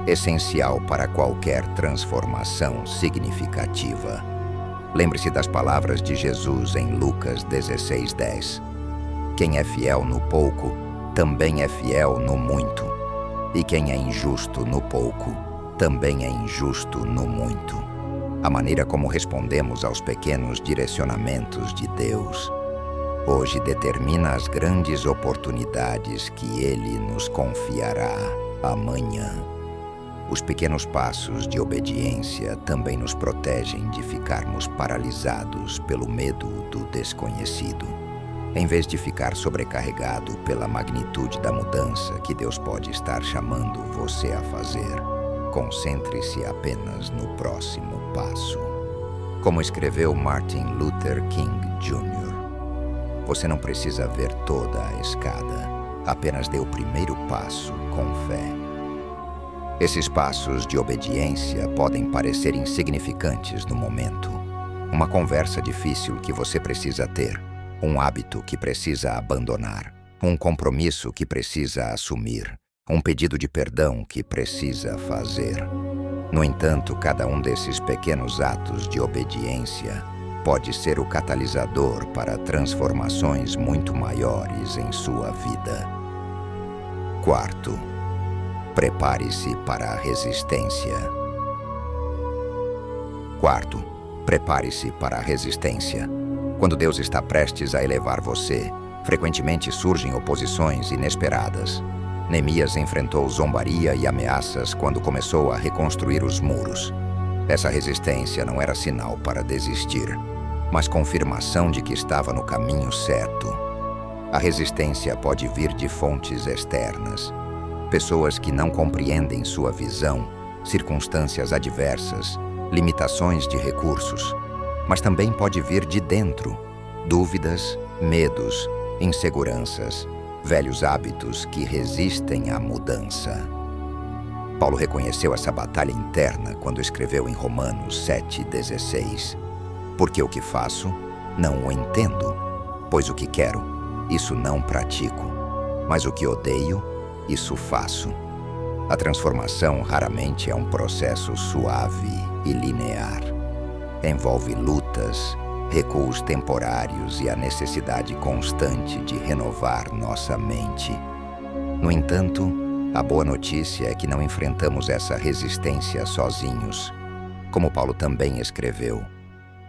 essencial para qualquer transformação significativa. Lembre-se das palavras de Jesus em Lucas 16:10. Quem é fiel no pouco, também é fiel no muito. E quem é injusto no pouco, também é injusto no muito. A maneira como respondemos aos pequenos direcionamentos de Deus hoje determina as grandes oportunidades que Ele nos confiará amanhã. Os pequenos passos de obediência também nos protegem de ficarmos paralisados pelo medo do desconhecido. Em vez de ficar sobrecarregado pela magnitude da mudança que Deus pode estar chamando você a fazer, Concentre-se apenas no próximo passo. Como escreveu Martin Luther King Jr., você não precisa ver toda a escada, apenas dê o primeiro passo com fé. Esses passos de obediência podem parecer insignificantes no momento. Uma conversa difícil que você precisa ter, um hábito que precisa abandonar, um compromisso que precisa assumir, um pedido de perdão que precisa fazer. No entanto, cada um desses pequenos atos de obediência pode ser o catalisador para transformações muito maiores em sua vida. Quarto, prepare-se para a resistência. Quarto, prepare-se para a resistência. Quando Deus está prestes a elevar você, frequentemente surgem oposições inesperadas. Neemias enfrentou zombaria e ameaças quando começou a reconstruir os muros. Essa resistência não era sinal para desistir, mas confirmação de que estava no caminho certo. A resistência pode vir de fontes externas, pessoas que não compreendem sua visão, circunstâncias adversas, limitações de recursos, mas também pode vir de dentro, dúvidas, medos, inseguranças, velhos hábitos que resistem à mudança. Paulo reconheceu essa batalha interna quando escreveu em Romanos 7,16: Porque o que faço, não o entendo, pois o que quero, isso não pratico, mas o que odeio, isso faço. A transformação raramente é um processo suave e linear. Envolve lutas, recuos temporários e a necessidade constante de renovar nossa mente. No entanto, a boa notícia é que não enfrentamos essa resistência sozinhos. Como Paulo também escreveu,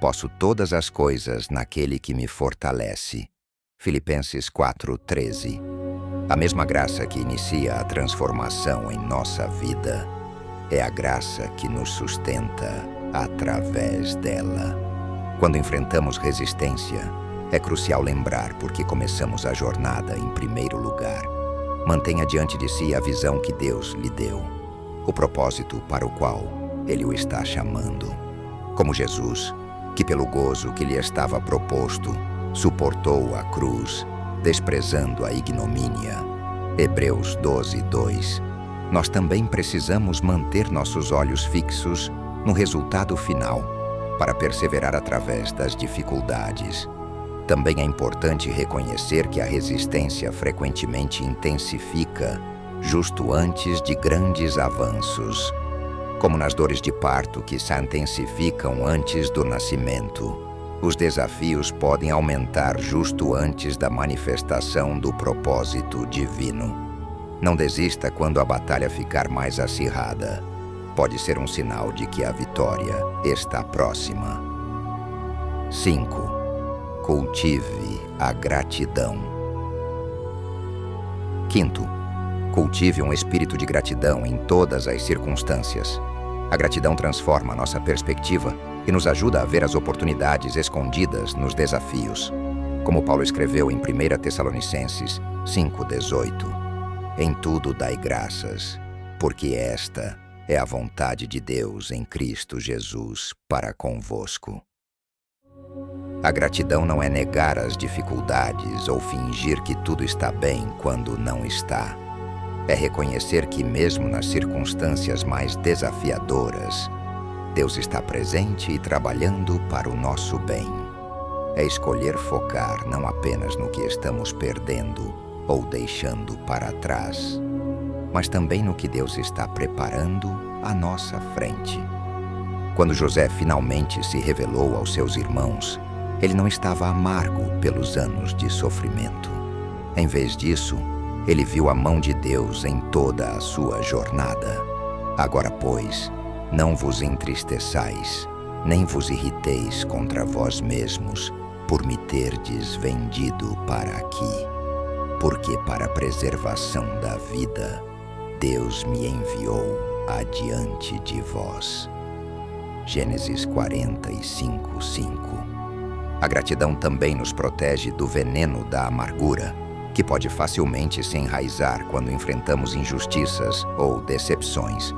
posso todas as coisas naquele que me fortalece. Filipenses 4,13. A mesma graça que inicia a transformação em nossa vida é a graça que nos sustenta através dela. Quando enfrentamos resistência, é crucial lembrar por que começamos a jornada em primeiro lugar. Mantenha diante de si a visão que Deus lhe deu, o propósito para o qual Ele o está chamando. Como Jesus, que pelo gozo que lhe estava proposto, suportou a cruz, desprezando a ignomínia. Hebreus 12:2. Nós também precisamos manter nossos olhos fixos no resultado final, para perseverar através das dificuldades. Também é importante reconhecer que a resistência frequentemente intensifica justo antes de grandes avanços, como nas dores de parto que se intensificam antes do nascimento. Os desafios podem aumentar justo antes da manifestação do propósito divino. Não desista quando a batalha ficar mais acirrada. Pode ser um sinal de que a vitória está próxima. 5. Cultive a gratidão. Quinto, cultive um espírito de gratidão em todas as circunstâncias. A gratidão transforma nossa perspectiva e nos ajuda a ver as oportunidades escondidas nos desafios. Como Paulo escreveu em 1 Tessalonicenses 5:18: Em tudo dai graças, porque esta é a vontade de Deus em Cristo Jesus para convosco. A gratidão não é negar as dificuldades ou fingir que tudo está bem quando não está. É reconhecer que mesmo nas circunstâncias mais desafiadoras, Deus está presente e trabalhando para o nosso bem. É escolher focar não apenas no que estamos perdendo ou deixando para trás, mas também no que Deus está preparando à nossa frente. Quando José finalmente se revelou aos seus irmãos, ele não estava amargo pelos anos de sofrimento. Em vez disso, ele viu a mão de Deus em toda a sua jornada. Agora, pois, não vos entristeçais, nem vos irriteis contra vós mesmos, por me terdes vendido para aqui. Porque para a preservação da vida, Deus me enviou adiante de vós. Gênesis 45:5. A gratidão também nos protege do veneno da amargura, que pode facilmente se enraizar quando enfrentamos injustiças ou decepções.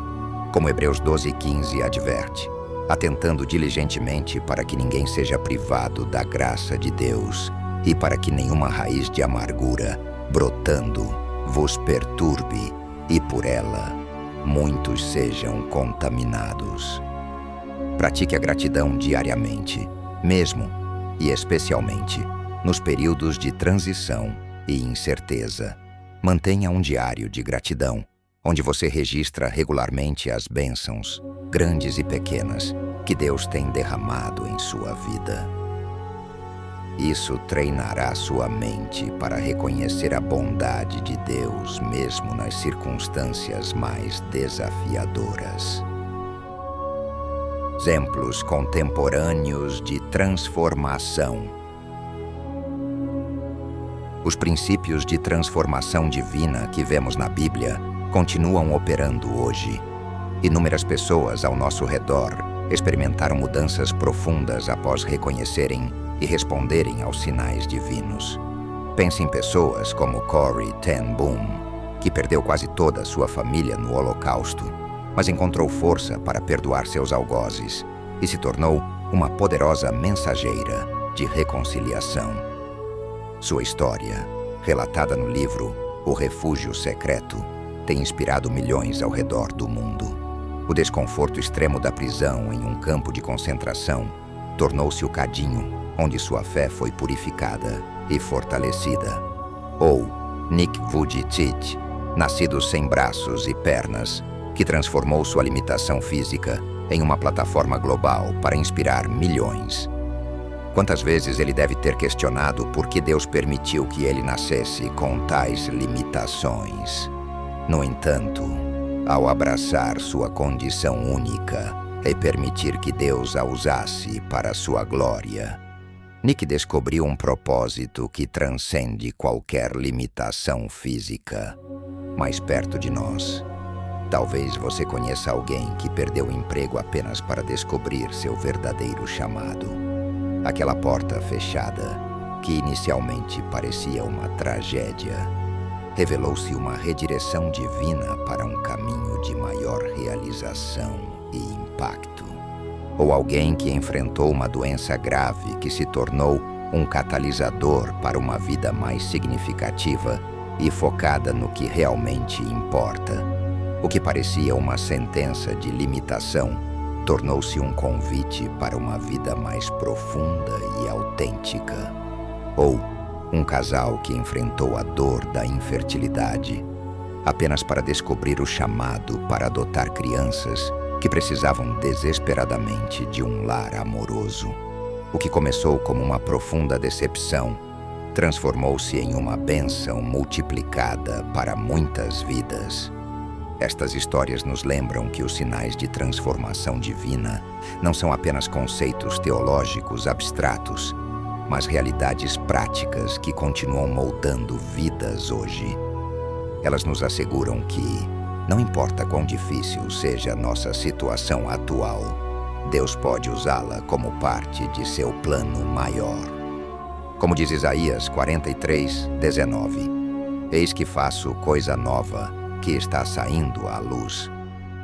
Como Hebreus 12:15 adverte, atentando diligentemente para que ninguém seja privado da graça de Deus e para que nenhuma raiz de amargura, brotando, vos perturbe e por ela muitos sejam contaminados. Pratique a gratidão diariamente, mesmo e especialmente nos períodos de transição e incerteza. Mantenha um diário de gratidão, onde você registra regularmente as bênçãos, grandes e pequenas, que Deus tem derramado em sua vida. Isso treinará sua mente para reconhecer a bondade de Deus mesmo nas circunstâncias mais desafiadoras. Exemplos contemporâneos de transformação. Os princípios de transformação divina que vemos na Bíblia continuam operando hoje. Inúmeras pessoas ao nosso redor experimentaram mudanças profundas após reconhecerem e responderem aos sinais divinos. Pense em pessoas como Corrie ten Boom, que perdeu quase toda a sua família no Holocausto, mas encontrou força para perdoar seus algozes e se tornou uma poderosa mensageira de reconciliação. Sua história, relatada no livro O Refúgio Secreto, tem inspirado milhões ao redor do mundo. O desconforto extremo da prisão em um campo de concentração tornou-se o cadinho onde sua fé foi purificada e fortalecida. Ou Nick Vujicic, nascido sem braços e pernas, que transformou sua limitação física em uma plataforma global para inspirar milhões. Quantas vezes ele deve ter questionado por que Deus permitiu que ele nascesse com tais limitações? No entanto, ao abraçar sua condição única e permitir que Deus a usasse para sua glória, Nick descobriu um propósito que transcende qualquer limitação física. Mais perto de nós, talvez você conheça alguém que perdeu o emprego apenas para descobrir seu verdadeiro chamado. Aquela porta fechada, que inicialmente parecia uma tragédia, revelou-se uma redireção divina para um caminho de maior realização e impacto. Ou alguém que enfrentou uma doença grave que se tornou um catalisador para uma vida mais significativa e focada no que realmente importa. O que parecia uma sentença de limitação tornou-se um convite para uma vida mais profunda e autêntica. Ou um casal que enfrentou a dor da infertilidade apenas para descobrir o chamado para adotar crianças que precisavam desesperadamente de um lar amoroso. O que começou como uma profunda decepção transformou-se em uma bênção multiplicada para muitas vidas. Estas histórias nos lembram que os sinais de transformação divina não são apenas conceitos teológicos abstratos, mas realidades práticas que continuam moldando vidas hoje. Elas nos asseguram que, não importa quão difícil seja nossa situação atual, Deus pode usá-la como parte de seu plano maior. Como diz Isaías 43:19, eis que faço coisa nova, que está saindo à luz.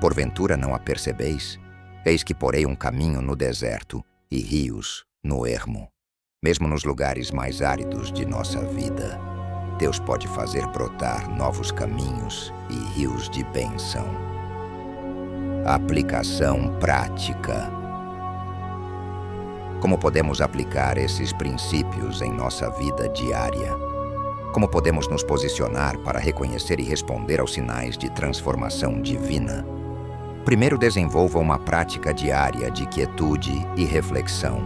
Porventura não a percebeis? Eis que porei um caminho no deserto e rios no ermo. Mesmo nos lugares mais áridos de nossa vida, Deus pode fazer brotar novos caminhos e rios de bênção. Aplicação prática. Como podemos aplicar esses princípios em nossa vida diária? Como podemos nos posicionar para reconhecer e responder aos sinais de transformação divina? Primeiro, desenvolva uma prática diária de quietude e reflexão.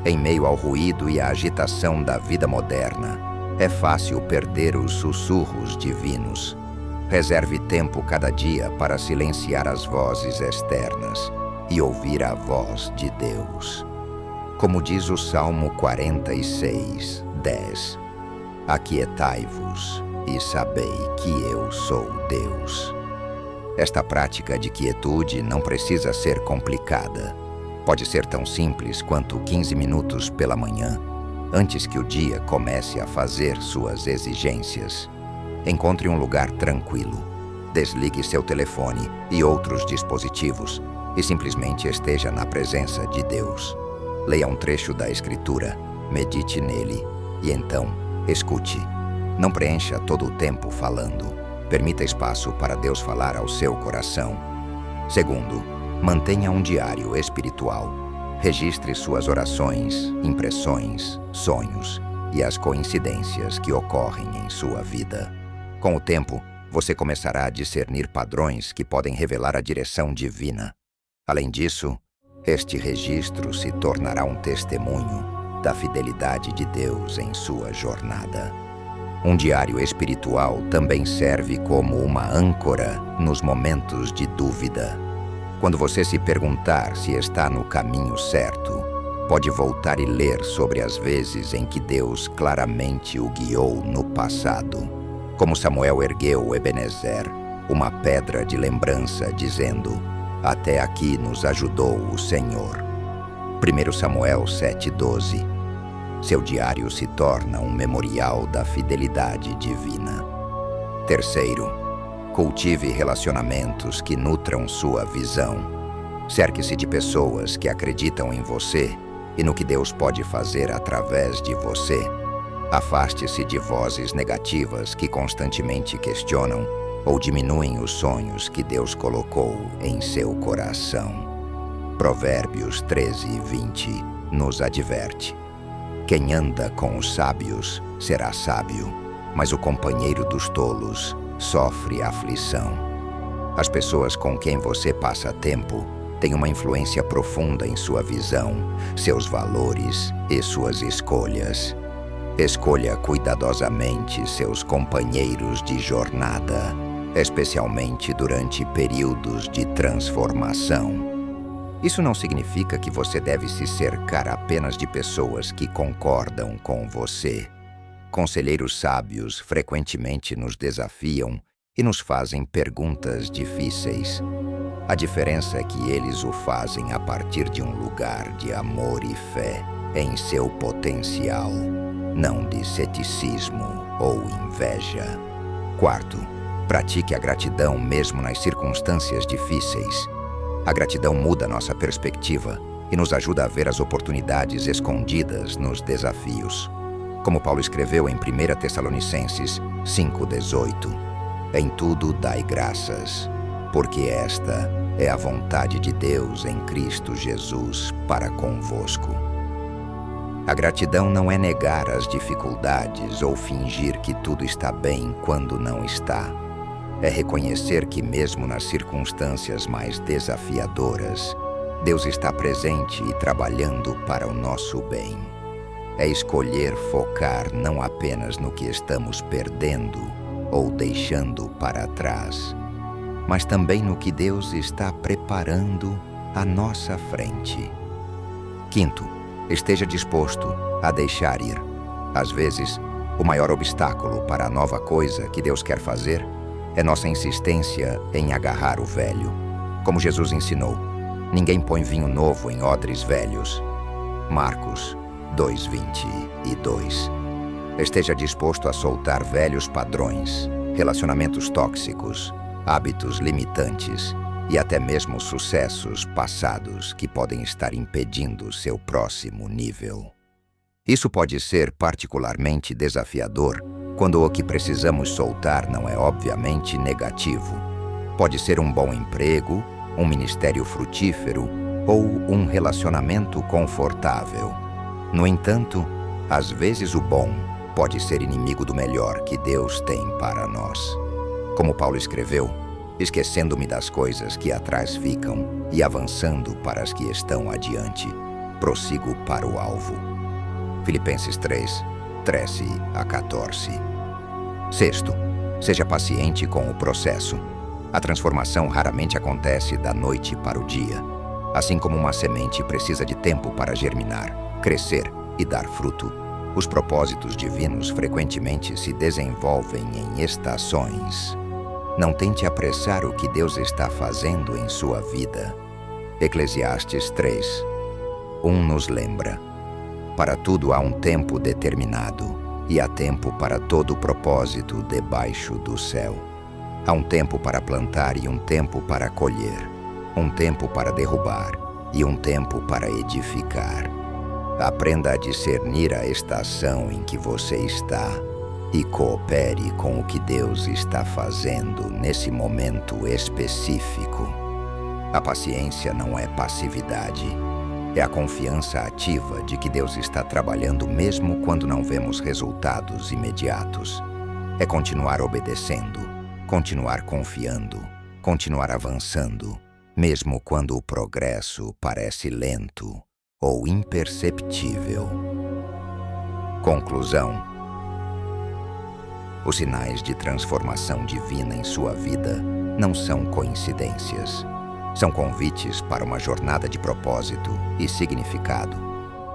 Em meio ao ruído e à agitação da vida moderna, é fácil perder os sussurros divinos. Reserve tempo cada dia para silenciar as vozes externas e ouvir a voz de Deus. Como diz o Salmo 46:10, aquietai-vos e sabei que eu sou Deus. Esta prática de quietude não precisa ser complicada. Pode ser tão simples quanto 15 minutos pela manhã, antes que o dia comece a fazer suas exigências. Encontre um lugar tranquilo, Desligue seu telefone e outros dispositivos e simplesmente esteja na presença de Deus. Leia um trecho da Escritura, medite nele e então escute. Não preencha todo o tempo falando. Permita espaço para Deus falar ao seu coração. Segundo, mantenha um diário espiritual. Registre suas orações, impressões, sonhos e as coincidências que ocorrem em sua vida. Com o tempo, você começará a discernir padrões que podem revelar a direção divina. Além disso, este registro se tornará um testemunho da fidelidade de Deus em sua jornada. Um diário espiritual também serve como uma âncora nos momentos de dúvida. Quando você se perguntar se está no caminho certo, pode voltar e ler sobre as vezes em que Deus claramente o guiou no passado. Como Samuel ergueu Ebenezer, uma pedra de lembrança, dizendo: "Até aqui nos ajudou o Senhor." 1 Samuel 7:12. Seu diário se torna um memorial da fidelidade divina. Terceiro, cultive relacionamentos que nutram sua visão. Cerque-se de pessoas que acreditam em você e no que Deus pode fazer através de você. Afaste-se de vozes negativas que constantemente questionam ou diminuem os sonhos que Deus colocou em seu coração. Provérbios 13:20 nos adverte: "Quem anda com os sábios será sábio, mas o companheiro dos tolos sofre aflição." As pessoas com quem você passa tempo têm uma influência profunda em sua visão, seus valores e suas escolhas. Escolha cuidadosamente seus companheiros de jornada, especialmente durante períodos de transformação. Isso não significa que você deve se cercar apenas de pessoas que concordam com você. Conselheiros sábios frequentemente nos desafiam e nos fazem perguntas difíceis. A diferença é que eles o fazem a partir de um lugar de amor e fé em seu potencial, não de ceticismo ou inveja. Quarto, pratique a gratidão mesmo nas circunstâncias difíceis. A gratidão muda nossa perspectiva e nos ajuda a ver as oportunidades escondidas nos desafios. Como Paulo escreveu em 1 Tessalonicenses 5:18, "Em tudo dai graças, porque esta é a vontade de Deus em Cristo Jesus para convosco." A gratidão não é negar as dificuldades ou fingir que tudo está bem quando não está. É reconhecer que mesmo nas circunstâncias mais desafiadoras, Deus está presente e trabalhando para o nosso bem. É escolher focar não apenas no que estamos perdendo ou deixando para trás, mas também no que Deus está preparando à nossa frente. Quinto, esteja disposto a deixar ir. Às vezes, o maior obstáculo para a nova coisa que Deus quer fazer é nossa insistência em agarrar o velho. Como Jesus ensinou, ninguém põe vinho novo em odres velhos. Marcos 2:22. Esteja disposto a soltar velhos padrões, relacionamentos tóxicos, hábitos limitantes e até mesmo sucessos passados que podem estar impedindo seu próximo nível. Isso pode ser particularmente desafiador quando o que precisamos soltar não é obviamente negativo. Pode ser um bom emprego, um ministério frutífero ou um relacionamento confortável. No entanto, às vezes o bom pode ser inimigo do melhor que Deus tem para nós. Como Paulo escreveu, "Esquecendo-me das coisas que atrás ficam e avançando para as que estão adiante, prossigo para o alvo." Filipenses 3:13-14. Sexto, seja paciente com o processo. A transformação raramente acontece da noite para o dia. Assim como uma semente precisa de tempo para germinar, crescer e dar fruto, os propósitos divinos frequentemente se desenvolvem em estações. Não tente apressar o que Deus está fazendo em sua vida. Eclesiastes 3:1 nos lembra: "Para tudo há um tempo determinado, e há tempo para todo propósito debaixo do céu." Há um tempo para plantar e um tempo para colher, um tempo para derrubar e um tempo para edificar. Aprenda a discernir a estação em que você está e coopere com o que Deus está fazendo nesse momento específico. A paciência não é passividade, é a confiança ativa de que Deus está trabalhando mesmo quando não vemos resultados imediatos. É continuar obedecendo, continuar confiando, continuar avançando, mesmo quando o progresso parece lento ou imperceptível. Conclusão: os sinais de transformação divina em sua vida não são coincidências. São convites para uma jornada de propósito e significado.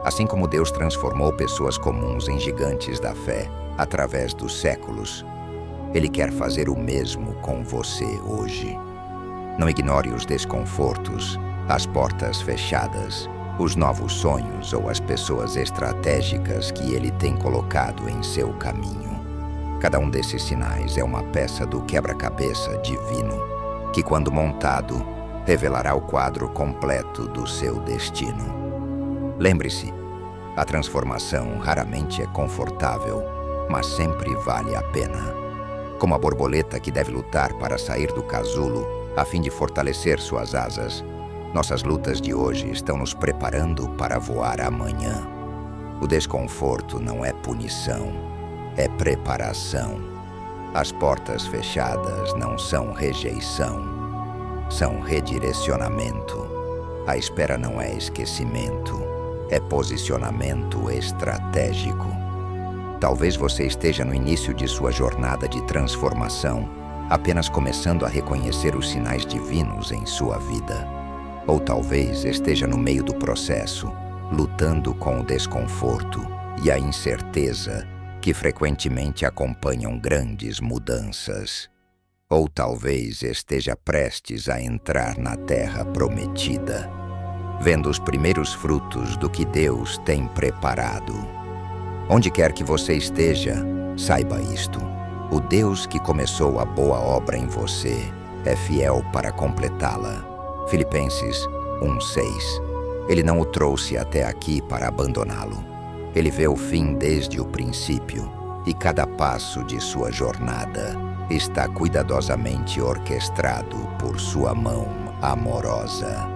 Assim como Deus transformou pessoas comuns em gigantes da fé através dos séculos, Ele quer fazer o mesmo com você hoje. Não ignore os desconfortos, as portas fechadas, os novos sonhos ou as pessoas estratégicas que Ele tem colocado em seu caminho. Cada um desses sinais é uma peça do quebra-cabeça divino, que, quando montado, revelará o quadro completo do seu destino. Lembre-se, a transformação raramente é confortável, mas sempre vale a pena. Como a borboleta que deve lutar para sair do casulo a fim de fortalecer suas asas, nossas lutas de hoje estão nos preparando para voar amanhã. O desconforto não é punição, é preparação. As portas fechadas não são rejeição, são redirecionamento. A espera não é esquecimento, é posicionamento estratégico. Talvez você esteja no início de sua jornada de transformação, apenas começando a reconhecer os sinais divinos em sua vida. Ou talvez esteja no meio do processo, lutando com o desconforto e a incerteza que frequentemente acompanham grandes mudanças. Ou talvez esteja prestes a entrar na terra prometida, vendo os primeiros frutos do que Deus tem preparado. Onde quer que você esteja, saiba isto: o Deus que começou a boa obra em você é fiel para completá-la. Filipenses 1:6. Ele não o trouxe até aqui para abandoná-lo. Ele vê o fim desde o princípio, e cada passo de sua jornada está cuidadosamente orquestrado por sua mão amorosa.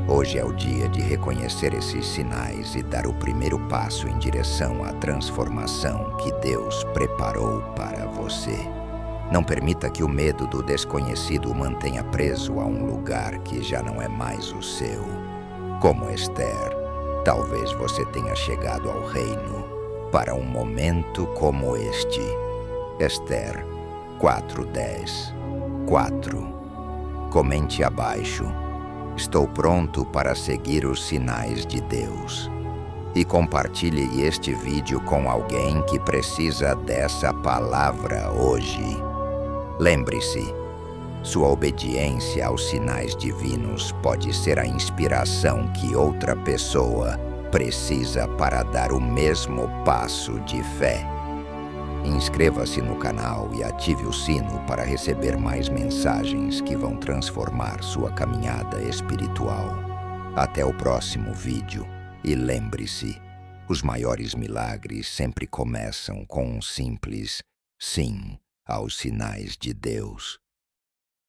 Hoje é o dia de reconhecer esses sinais e dar o primeiro passo em direção à transformação que Deus preparou para você. Não permita que o medo do desconhecido o mantenha preso a um lugar que já não é mais o seu. Como Esther, talvez você tenha chegado ao reino para um momento como este. Esther 4:10. 4. Comente abaixo: estou pronto para seguir os sinais de Deus. E compartilhe este vídeo com alguém que precisa dessa palavra hoje. Lembre-se, sua obediência aos sinais divinos pode ser a inspiração que outra pessoa precisa para dar o mesmo passo de fé. Inscreva-se no canal e ative o sino para receber mais mensagens que vão transformar sua caminhada espiritual. Até o próximo vídeo. E lembre-se, os maiores milagres sempre começam com um simples sim aos sinais de Deus.